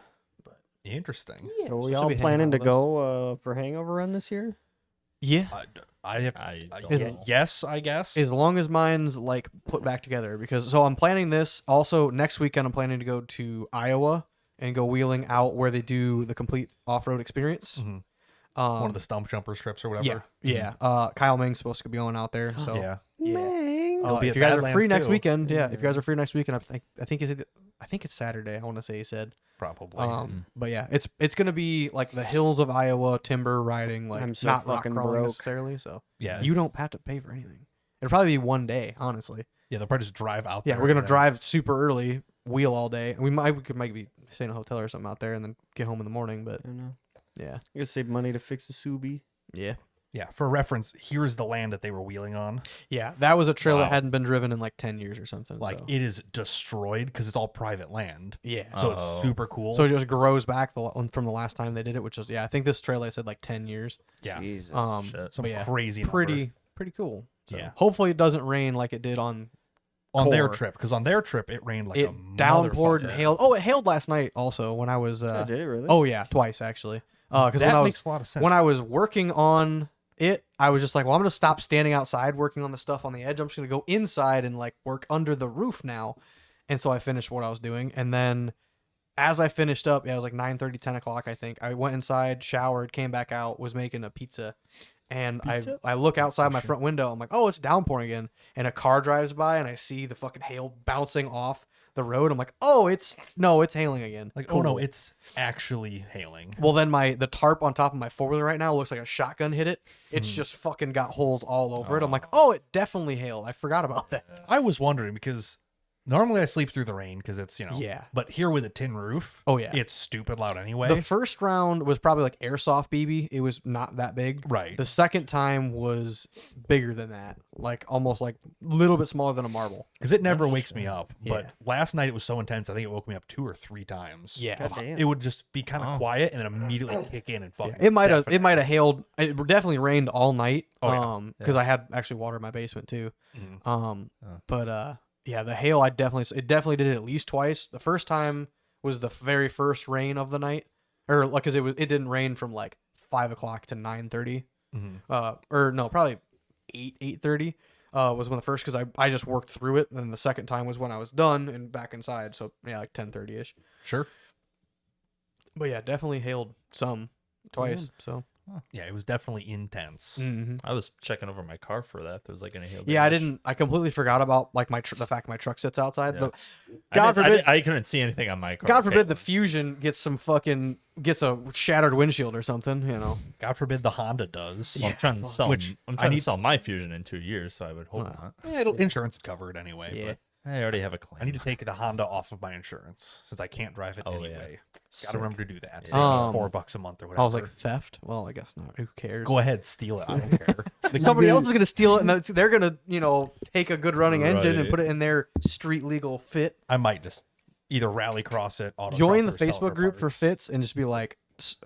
Interesting. So we should all be hanging planning out to with us. go for hangover run this year? Yeah. I have. I don't Is- know. Yes, I guess. As long as mine's like put back together, because so I'm planning this. Also, next weekend I'm planning to go to Iowa and go wheeling out where they do the complete off-road experience. Mhm. One of the stump jumper strips or whatever. Yeah, yeah. Kyle Ming's supposed to be going out there, so Yeah. Mang. He'll be if at you guys are Badlands, free next too. weekend, yeah. If you guys are free next weekend, I think it's Saturday. I want to say he said. Probably. But yeah, it's gonna be like the hills of Iowa, timber riding, like I'm so not rock fucking crawling broke. necessarily. So yeah. you don't have to pay for anything. It'll probably be one day, honestly. Yeah, they'll probably just drive out Yeah, there. we're gonna and then- drive super early, wheel all day. And we could maybe stay in a hotel or something out there, and then get home in the morning. But I don't know. yeah, I gotta save money to fix the Subi. yeah, Yeah, for reference, here's the land that they were wheeling on. yeah. That was a trail Wow. that hadn't been driven in like 10 years or something. Like, so. it is destroyed because it's all private land. Yeah. So Oh. it's super cool. So it just grows back from the last time they did it, which is I think this trail I said like 10 years. yeah. Jesus. Shit. Some but yeah, crazy number. pretty cool. So Yeah. hopefully it doesn't rain like it did on their core. trip, because on their trip it rained like it a downpoured and motherfucker. hailed. Oh, it hailed last night also when I was. Oh, did it really? Oh yeah, twice actually. Because That when I was makes a lot of sense. when I was working on it, I was just like, well, I'm gonna stop standing outside working on the stuff on the edge. I'm just gonna go inside and like work under the roof now. And so I finished what I was doing, and then as I finished up, it was like 9:30, 10 o'clock, I think. I went inside, showered, came back out, was making a pizza. And Pizza? I look outside my front window. I'm like, oh, it's downpouring again. And a car drives by, and I see the fucking hail bouncing off the road. I'm like, oh, it's hailing again. like, Cool. oh no, it's actually hailing. Well, then the tarp on top of my four-wheeler right now looks like a shotgun hit it. It's just fucking got holes all over it. I'm like, oh, it definitely hailed. I forgot about that. I was wondering because normally I sleep through the rain because it's, Yeah. But here with a tin roof, Oh, yeah. it's stupid loud anyway. The first round was probably like airsoft BB. It was not that big. Right. The second time was bigger than that, like almost like a little bit smaller than a marble. Because it never wakes me up. But Yeah. last night it was so intense, I think it woke me up 2 or 3 times. Yeah. Of- Goddamn. It would just be kind of quiet and then immediately kick in and fucking. It might have deafening. hailed. It definitely rained all night. Oh, yeah. Because I had actually water in my basement too. Mhm. But yeah, the hail it definitely did it at least twice. The first time was the very first rain of the night, or like because it didn't rain from like 5 o'clock to 9:30. Mhm. Or no, probably 8:30. Was when the first because I just worked through it. And then the second time was when I was done and back inside. So yeah, like 10:30 ish. Sure. But yeah, definitely hailed some twice. So Yeah, it was definitely intense. I was checking over my car for that. There was like any hail. yeah, damage. I completely forgot about like the fact my truck sits outside. Yeah. The, I God didn't- forbid, I couldn't see anything on my car. God forbid Okay. the Fusion gets a shattered windshield or something. You know. God forbid the Honda does. Well, I'm trying to sell. Which I'm I trying need- to sell my Fusion in 2 years, so I would hope not. Yeah, insurance would cover it anyway. Yeah. But I already have a claim. I need to take the Honda off of my insurance since I can't drive it Oh, yeah. anyway. Sick. Gotta remember to do that. Yeah. Save $4 a month or whatever. I was like theft. Well, I guess not. Who cares? go ahead, steal it. I don't care. Somebody else is gonna steal it, and they're gonna take a good running engine and Right. put it in their street legal fit. I might just either rally cross it, autocross Join it, the or sell it Facebook group for parts. fits and just be like,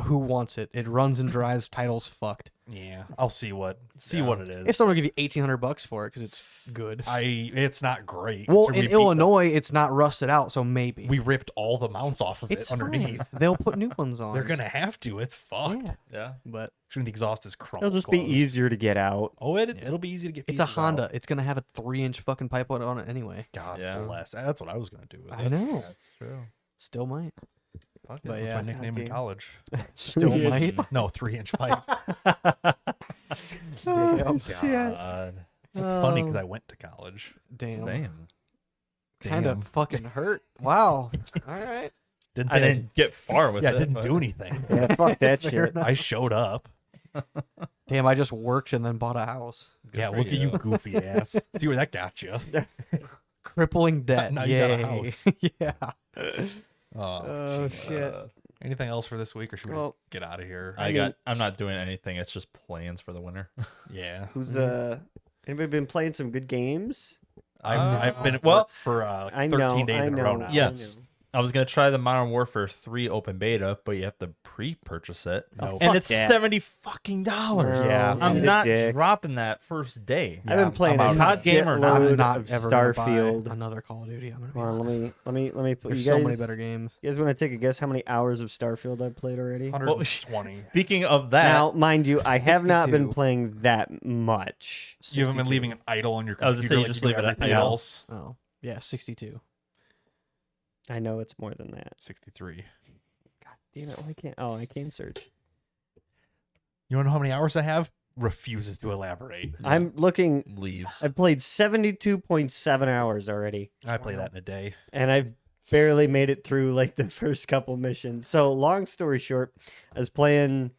who wants it? It runs and drives. Title's fucked. Yeah, I'll see what Yeah. what it is. If someone will give you $1,800 for it because it's good. It's not great. Well, So we in beat Illinois, it's not rusted out, so maybe we ripped all the mounts off of it's it underneath. fine. They'll put new ones on. They're gonna have to. It's fucked. Yeah, Yeah. but Soon the exhaust is crumpled. It'll just be closed. easier to get out. Oh, it'll be easy to get. it's a pieces out. Honda. It's gonna have a 3-inch fucking pipe on it anyway. God Yeah. bless. That's what I was gonna do with it. I know. That's true. Still might. Fuck But it. That was yeah. my nickname in Goddamn. college. Still might. No, 3-inch pipe. Damn. God. It's funny because I went to college. Damn. Damn. Kind Damn. of fucking hurt. Wow. All right. Didn't I say didn't get far with Yeah, it. I didn't but- do anything. Yeah, fuck that Fair shit. enough. I showed up. Damn, I just worked and then bought a house. Yeah, for look at you, you. goofy ass. See where that got you. Crippling debt. Now you got a Yay. house. Yeah. Oh shit. Anything else for this week, or should we Well, just get out of here? I'm not doing anything. It's just plans for the winter. Yeah, Who's anybody been playing some good games? I've been at well, work for I 13 know. days I in a know. row now. I Yes. know. I was gonna try the Modern Warfare 3 open beta, but you have to pre-purchase it, No. and fuck it's that. $70 fucking dollars. Yeah. I'm You're a not dick. dropping that first day. I've been playing I'm a out. COD game or not? shitload I'm not of ever gonna buy Starfield. another Call of Duty. I'm gonna be Hold on, honest. let me put There's you so guys. many better games. You guys want to take a guess how many hours of Starfield I've played already? 120. Speaking of that, Now, mind you, I have not been 62. playing that much. You haven't been 62. leaving it idle on your I was computer. gonna say, you like just do leave it everything idle. else. Oh, yeah, 62. I know it's more than that. 63. Damn it! Why can't? Oh, I can search. You want to know how many hours I have? Refuses to elaborate. I'm looking. Leaves. I've played 72.7 hours already, I play that in a day. and I've barely made it through like the first couple missions. So, long story short, I was playing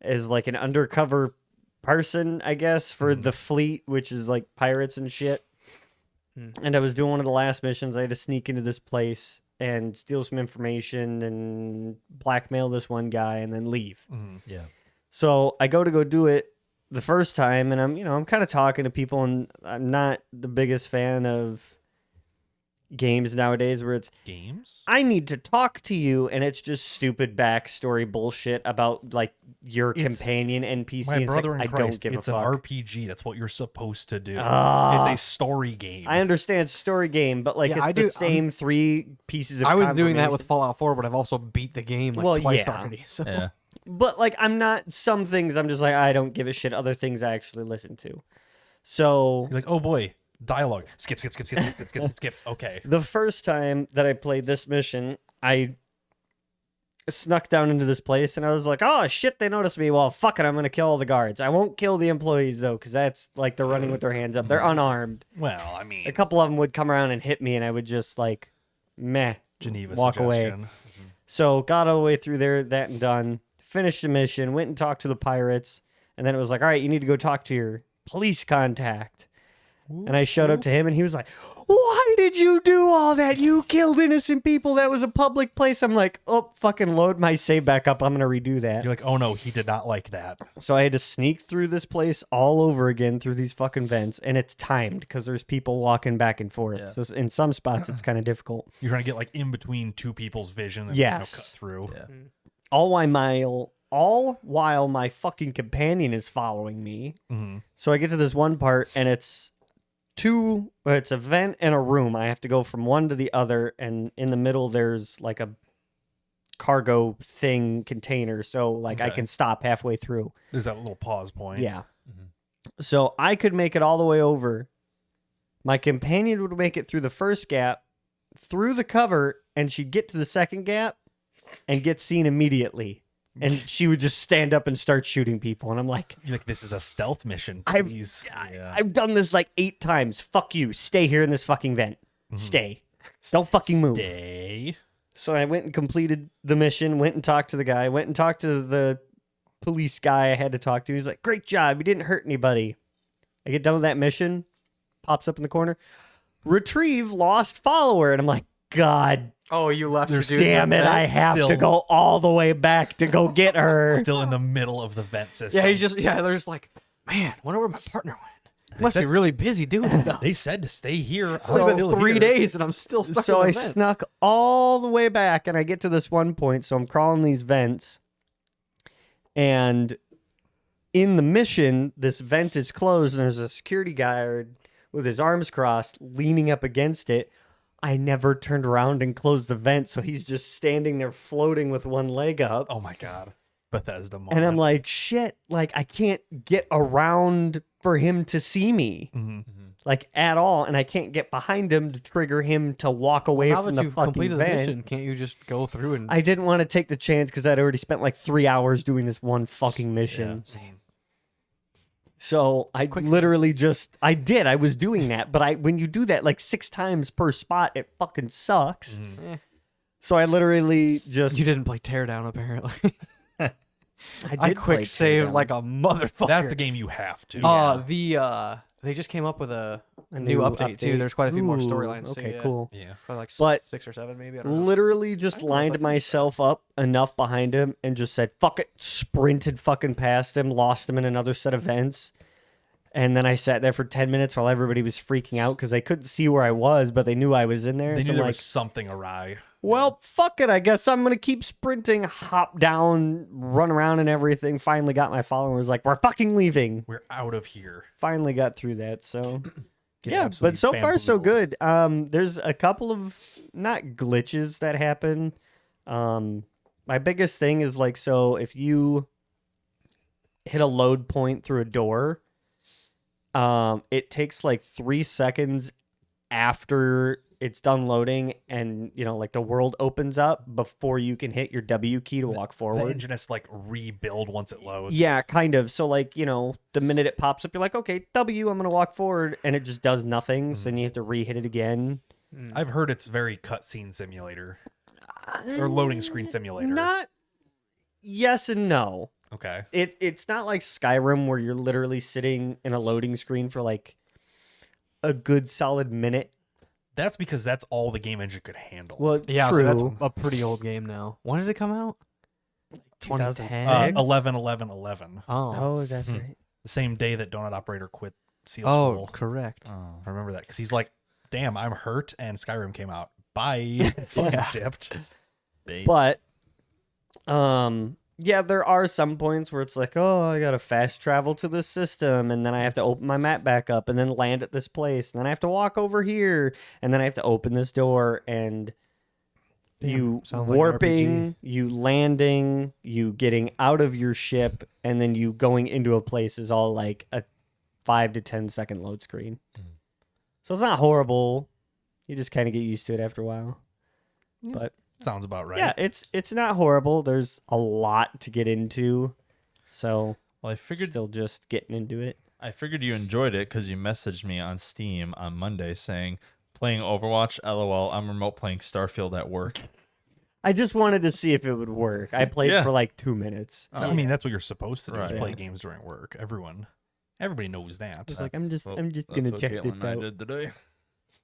as like an undercover person, I guess, for the fleet, which is like pirates and shit. And I was doing one of the last missions. I had to sneak into this place and steal some information and blackmail this one guy and then leave. Yeah. So I go do it the first time, and I'm kind of talking to people, and I'm not the biggest fan of games nowadays where it's Games? I need to talk to you, and it's just stupid backstory bullshit about like your It's- companion NPC. My It's brother like, in I don't Christ, give it's a an fuck. RPG. That's what you're supposed to do. Ah. It's a story game. I understand story game, but like Yeah, it's I the do- same three pieces of I was doing that with confirmation. Fallout 4, but I've also beat the game like Well, twice yeah. already. So Yeah. But like I'm not some things I'm just like I don't give a shit. Other things I actually listen to. So You're like, oh boy, dialogue. Skip, skip, skip, skip, skip, skip, skip. Okay. the first time that I played this mission, I snuck down into this place and I was like, oh shit, they noticed me. Well, fuck it, I'm gonna kill all the guards. I won't kill the employees though, because that's like they're running with their hands up. They're unarmed. Well, I mean, A couple of them would come around and hit me, and I would just like, meh, Geneva walk away. suggestion. So got all the way through there, that and done. Finished the mission, went and talked to the pirates, and then it was like, all right, you need to go talk to your police contact. And I showed up to him, and he was like, why did you do all that? You killed innocent people. That was a public place. I'm like, oh, fucking load my save back up. I'm going to redo that. You're like, oh no, he did not like that. So I had to sneak through this place all over again through these fucking vents, and it's timed because there's people walking back and forth. Yeah. So in some spots, it's kind of difficult. You're trying to get like in between two people's vision and Yes. cut through. Yeah. All while my fucking companion is following me. So I get to this one part, and it's a vent and a room. I have to go from one to the other, and in the middle there's like a cargo thing container, so like I Okay. can stop halfway through. There's that little pause point. Yeah. So I could make it all the way over. My companion would make it through the first gap, through the cover, and she'd get to the second gap and get seen immediately. And she would just stand up and start shooting people. And I'm like, You're like, this is a stealth mission. I've- Please. Yeah. I've done this like 8 times. Fuck you. Stay here in this fucking vent. Stay. Don't fucking move. Stay. So I went and completed the mission, went and talked to the guy, went and talked to the police guy I had to talk to. He's like, great job. You didn't hurt anybody. I get done with that mission. Pops up in the corner. Retrieve lost follower. And I'm like, God oh, you left your dude. damn it. I have to Still- go all the way back to go get her. Still in the middle of the vent system. Yeah, they're just like, man, wonder where my partner went. Must said- be really busy doing stuff. They said to stay here. It's only I'm been still 3 here. days and I'm still stuck So in I the vent. snuck all the way back and I get to this one point. So I'm crawling these vents. And in the mission, this vent is closed and there's a security guard with his arms crossed leaning up against it. I never turned around and closed the vent. So he's just standing there floating with one leg up. Oh my God. Bethesda moment. And I'm like, shit, like I can't get around for him to see me. Mhm. Like at all, and I can't get behind him to trigger him to walk away Now from that the you've fucking completed the vent. mission, can't you just go through and I didn't want to take the chance because I'd already spent like 3 hours doing this one fucking mission. So I literally just I was doing that, but when you do that like 6 times per spot, it fucking sucks. Mm-hmm. So I literally just you didn't play Teardown apparently? I I quick saved like a motherfucker. That's a game you have to. They just came up with a A new update, too. There's quite a few more Ooh, storylines. Okay, too, yeah. cool. Yeah. Probably like But 6 or 7 maybe. I don't know. Literally just I don't know if I lined finished myself up enough behind him and just said, fuck it, sprinted fucking past him, lost him in another set of vents. And then I sat there for 10 minutes while everybody was freaking out because they couldn't see where I was, but they knew I was in there. They So knew I'm there like, was something awry. well, fuck it. I guess I'm going to keep sprinting, hop down, run around and everything. Finally got my followers like, we're fucking leaving. We're out of here. Finally got through that. So Get yeah, absolutely but so far so bamboozled. good. There's a couple of not glitches that happen. My biggest thing is like, so if you hit a load point through a door, it takes like 3 seconds after it's done loading, and like the world opens up before you can hit your W key to walk The forward. engine has to like rebuild once it loads. Yeah, kind of. So like, the minute it pops up, you're like, okay, W, I'm gonna walk forward, and it just does nothing. So then you have to re-hit it again. I've heard it's very cutscene simulator or loading screen simulator. Not yes and no. Okay. It's not like Skyrim where you're literally sitting in a loading screen for like a good solid minute. That's because that's all the game engine could handle. Well, Yeah, so true. that's a pretty old game now. When did it come out? 2010. 11/11/11. Oh. Oh, that's right. The same day that Donut Operator quit Seal Oh, School. correct. I remember that because he's like, damn, I'm hurt, and Skyrim came out. Bye. Fucking Yeah. dipped. Base. But yeah, there are some points where it's like, oh, I gotta fast travel to this system, and then I have to open my map back up, and then land at this place, and then I have to walk over here, and then I have to open this door, and Damn, you sounds like an warping, you landing, you getting out of your ship, and then you going into a place is all like a 5 to 10 second load screen. So it's not horrible. You just kind of get used to it after a while. Yeah. But Sounds about right. yeah, it's not horrible. There's a lot to get into, so Well, I figured still just getting into it. you enjoyed it because you messaged me on Steam on Monday saying, playing Overwatch, LOL, I'm remote playing Starfield at work. I just wanted to see if it would work. I played Yeah. for like 2 minutes. I mean, that's what you're supposed to do is Right. play games during work. Everybody knows that. It's like I'm just Well, gonna that's check what this Caitlin and I out. did today.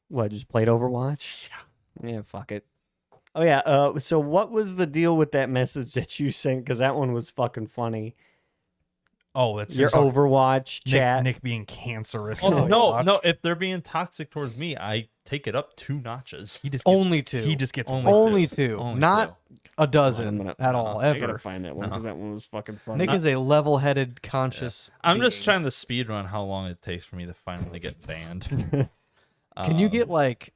What? Just played Overwatch? Yeah, fuck it. Oh yeah. So what was the deal with that message that you sent? Because that one was fucking funny. Oh, that's Your you're talking- Overwatch chat. Nick being cancerous. Oh, in no, Overwatch. no. If they're being toxic towards me, I take it up 2 notches. He just gets, Only two. He just gets Only Only two. two. Only Not a dozen I'm gonna- at all, I gotta ever. find that one because that one was fucking funny. Nick is a level-headed, conscious. I'm just being. trying to speed run how long it takes for me to finally get banned. Can you get like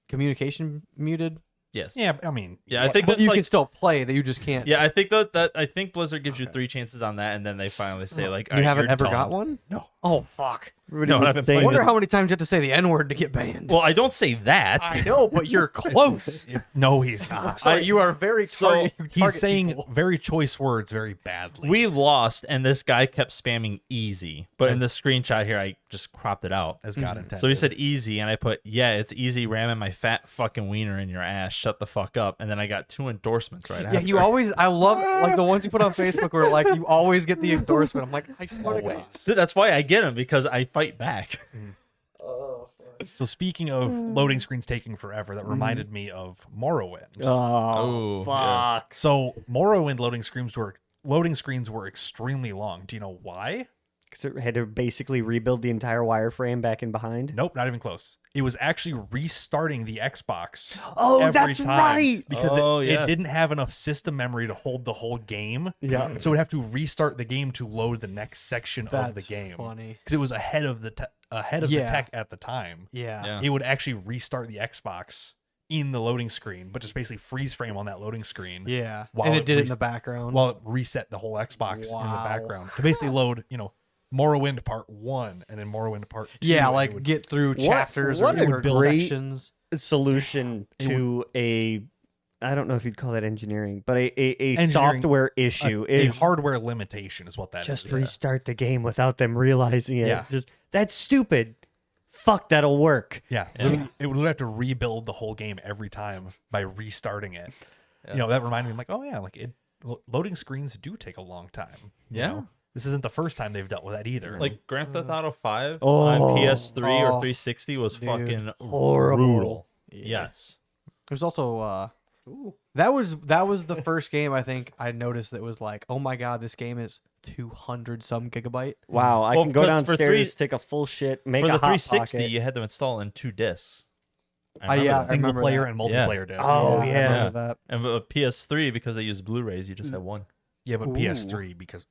communication muted? Yes. Yeah, I mean, Yeah, I what- think But that's you like can still play. That you just can't. yeah, I think that I think Blizzard gives you 3 chances on that, and then they finally say like, You "Alright, haven't you're ever done." got one? No. Oh fuck! Everybody No, was I've been saying I playing wonder this- how many times you have to say the N-word to get banned. Well, I don't say that. I know, but you're close. No, he's not. So you are very So, target. you He's target saying people. very choice words very badly. We lost, and this guy kept spamming easy. But in the screenshot here, I just cropped it out. as God intended. So he said easy, and I put, yeah, it's easy ramming my fat fucking wiener in your ass. Shut the fuck up. And then I got 2 endorsements right Yeah, after. you always. I love like the ones you put on Facebook where like you always get the endorsement. I'm like, I swear to God. Always. Dude, that's why I get him, because I fight back. So speaking of loading screens taking forever, that reminded me of Morrowind. Oh, Oh, fuck. So Morrowind loading screens were extremely long. Do you know why? Because it had to basically rebuild the entire wireframe back and behind. Nope, not even close. It was actually restarting the Xbox. Oh, every that's time right. Because Oh, it yes. didn't have enough system memory to hold the whole game. Yeah. So it would have to restart the game to load the next section of the That's game. funny. Because it was ahead of the the Yeah. tech at the time. Yeah. Yeah. It would actually restart the Xbox in the loading screen, but just basically freeze frame on that loading screen. Yeah. While And it it did it in res- the background. While it reset the whole Xbox in the Wow. background to basically load, Morrowind Part 1 and then Morrowind Part 2. yeah, and like it would- get through What- chapters what or a great- sections. Solution to I don't know if you'd call that engineering, but a Engineering- software issue a is hardware limitation is what that just is. restart the game without them realizing it. Yeah. Just that's stupid. Fuck, that'll work. Yeah, literally, it would have to rebuild the whole game every time by restarting it. That reminded me, I'm like, oh yeah, like loading screens do take a long time. you Yeah. know? This isn't the first time they've dealt with that either. Like Grand Theft Auto 5 Oh. on PS3 or Oh, 360 was dude. fucking Horrible. brutal. Yes. There's also that was the first game I think I noticed that was like, oh my god, this game is 200 some gigabyte. Wow, I Well, can go because for downstairs, take a full shit, make For a the hot 360, pocket. you had to install in 2 discs. I Yeah, remember I that. single remember player that. and multiplayer disc. Oh, I yeah. remember that. And with PS3, because they use Blu-rays, you just had 1. Yeah, but Ooh. PS3 because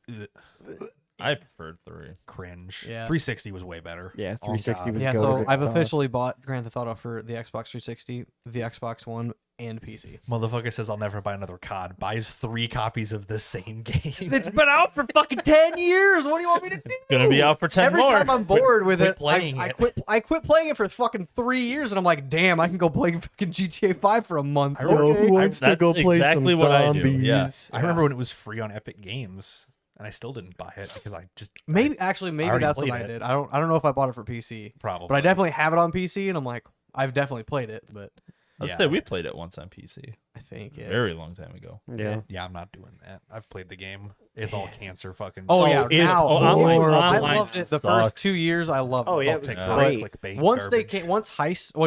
I preferred 3. cringe. Yeah. 360 was way better. Yeah, Oh, 360 God. was Yeah, goated so at I've the officially bought Grand Theft Auto for the Xbox 360, the Xbox One, and PC. Motherfucker says I'll never buy another COD. Buys 3 copies of the same game. It's been out for fucking 10 years. What do you want me to do? Gonna be out for 10 Every more. time I'm bored with quit it, playing I it. quit playing it for fucking 3 years, and I'm like, damn, I can go play fucking GTA 5 for a month. I remember- Okay. who wants to That's go play exactly some what I do, zombies? yeah. I remember when it was free on Epic Games, and I still didn't buy it because I just Maybe I already that's what played I it. did. I don't know if I bought it for PC, probably. but I definitely have it on PC, and I'm like, I've definitely played it, but Let's Yeah. say we played it once on PC. I think A yeah. very long time ago. Yeah. Yeah, I'm not doing that. I've played the game. It's all cancer fucking. Oh yeah, it- now online- I online loved it the first sucks. 2 years. I loved Oh, it. yeah, all it was TikTok, great. clickbait, Once they garbage. came,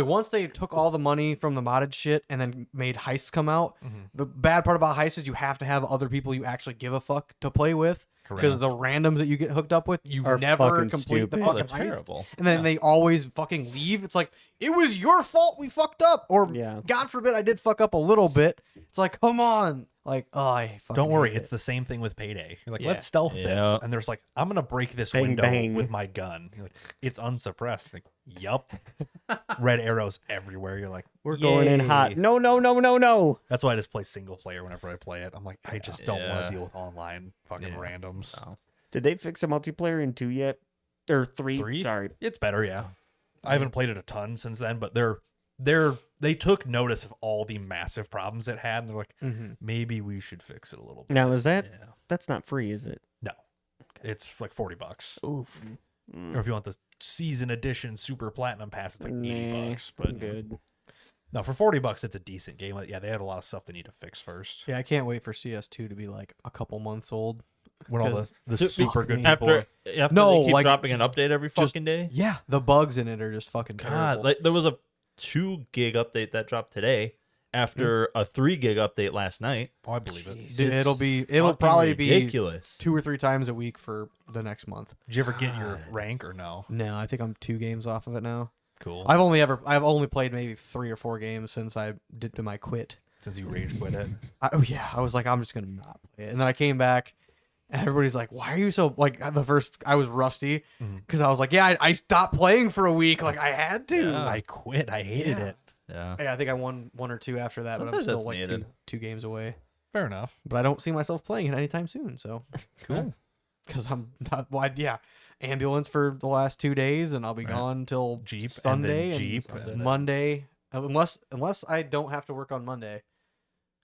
once they took all the money from the modded shit and then made heists come out. Mhm. The bad part about heists is you have to have other people you actually give a fuck to play with. Because Correct. the randoms that you get hooked up with, you Are never fucking complete the stupid. Oh, they're fucking heist. terrible. And then they always fucking leave. It's like, it was your fault we fucked up. Or, Yeah. God forbid, I did fuck up a little bit. It's like, come on. Like, oh, I fucking Don't worry, hate it's the same thing with Payday. You're like, Yeah. let's stealth Yeah. this, and there's like, I'm gonna break this Bang, window bang. with my gun. You're like, it's unsuppressed. You're like, yup. Red arrows everywhere. You're like, We're going in yay. hot. No, no, no, no, no. That's why I just play single player whenever I play it. I'm like, I just don't want Yeah. to deal with online fucking Yeah. randoms. No. Did they fix a multiplayer in 2 yet? Or 3? 3? Sorry. It's better, yeah. I haven't played it a ton since then, but they took notice of all the massive problems it had, and they're like, Mhm. maybe we should fix it a little bit. Now, is that Yeah. that's not free, is it? No, it's like $40. Oof. Or if you want the season edition super platinum pass, it's like $80. But good. no, for $40, it's a decent game. Yeah, they have a lot of stuff they need to fix first. Yeah, I can't wait for CS2 to be like a couple months old. When all Because- the super good people. After No, they keep like, dropping an update every just- fucking day. Yeah, the bugs in it are just fucking God, terrible. like there was a 2 gig update that dropped today after a 3 gig update last night. Oh, I believe it. Dude, it'll Fucking probably be ridiculous. 2 or 3 times a week for the next month. Did you ever get your rank or no? No, I think I'm 2 games off of it now. Cool. I've only played maybe 3 or 4 games since I did my quit. Since you rage quit it. I was like, I'm just gonna not play it, and then I came back, and everybody's like, "Why are you so like?" I was rusty Mhm. because I was like, "Yeah, I stopped playing for a week, like I had to." Yeah. I quit. I hated Yeah. it. Yeah. Yeah, I think I won 1 or 2 after that, but I'm Sometimes still that's like needed. two games away. Fair enough. But I don't see myself playing it anytime soon. So Cool. because I'm not, well, yeah, ambulance for the last 2 days, and I'll be Right. gone till Jeep Sunday and then and Jeep. Sunday. And, Monday, unless I don't have to work on Monday,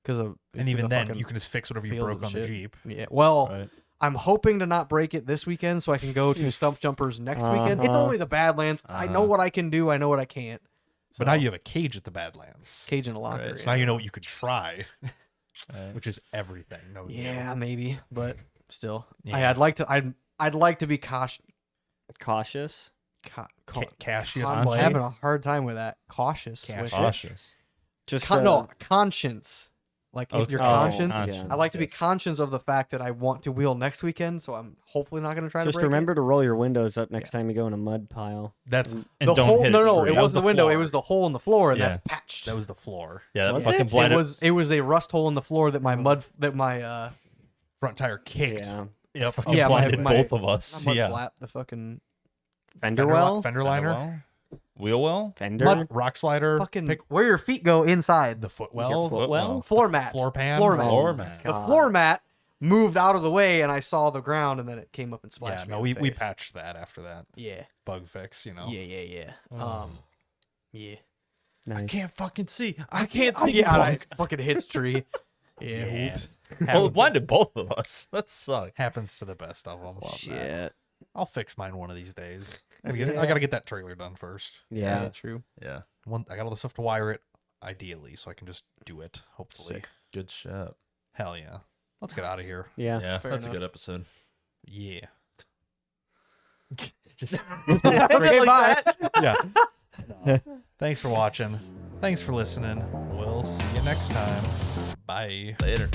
because of and even the then, fucking you can just fix whatever you field broke and on the shit. Jeep. Yeah, well, Right. I'm hoping to not break it this weekend so I can go to Stump Jumpers next weekend. It's Uh-huh. only the Badlands. I know Uh-huh. what I can do. I know what I can't. But now you have a cage at the Badlands. cage in a locker. Right. So now you know what you could try, Right. which is everything. No, Yeah, maybe, but still, Yeah. I'd like to. I'd like to be cautious. Cautious. Cashy I'm play. having a hard time with that. Cautious. with it. Cautious. Just No, conscience. Like Okay. your Oh, conscience. conscience. I like to be Yes. conscious of the fact that I want to wheel next weekend, so I'm hopefully not going to try Just to break remember to roll your windows up next time you go in a mud pile. That's And it. The don't hole. hit No, it. it That was wasn't the the window. It floor. was the hole in the floor, and Yeah. that's patched. that was the floor. Yeah, that Was fucking it? blinded. It was a rust hole in the floor that my Front tire kicked. Yeah. Yep. fucking yeah, blinded my- both of us. not mud Yeah. flap, the fucking Fender well? Fender liner, Wheel well. Fender? Mud- rock slider, fucking pick where your feet go inside the Your footwell, foot well? floor mat. floor pan, Floor mat. Floor Oh my mat. The God. floor mat moved out of the way, and I saw the ground, and then it came up and Yeah, splashed me. no, in we the we face. patched that after that Yeah, bug fix. You know. yeah. Oh. Yeah. Nice. Can't fucking see. I can't see. Yeah, I punk. fucking hits tree. Yeah. Yeah. Oops. Well, it blinded both of us. That sucked. Happens to the best of them. Shit. I'll fix mine one of these days. I gotta get that trailer done first. Yeah. True. Yeah. I got all the stuff to wire it, ideally, so I can just do it. Hopefully. Sick. Good shit. Hell yeah. Let's get out of here. Yeah. Yeah, Fair that's enough. a good episode. Yeah. Just Okay, bye. yeah. Thanks for watching. Thanks for listening. We'll see you next time. Bye. Later.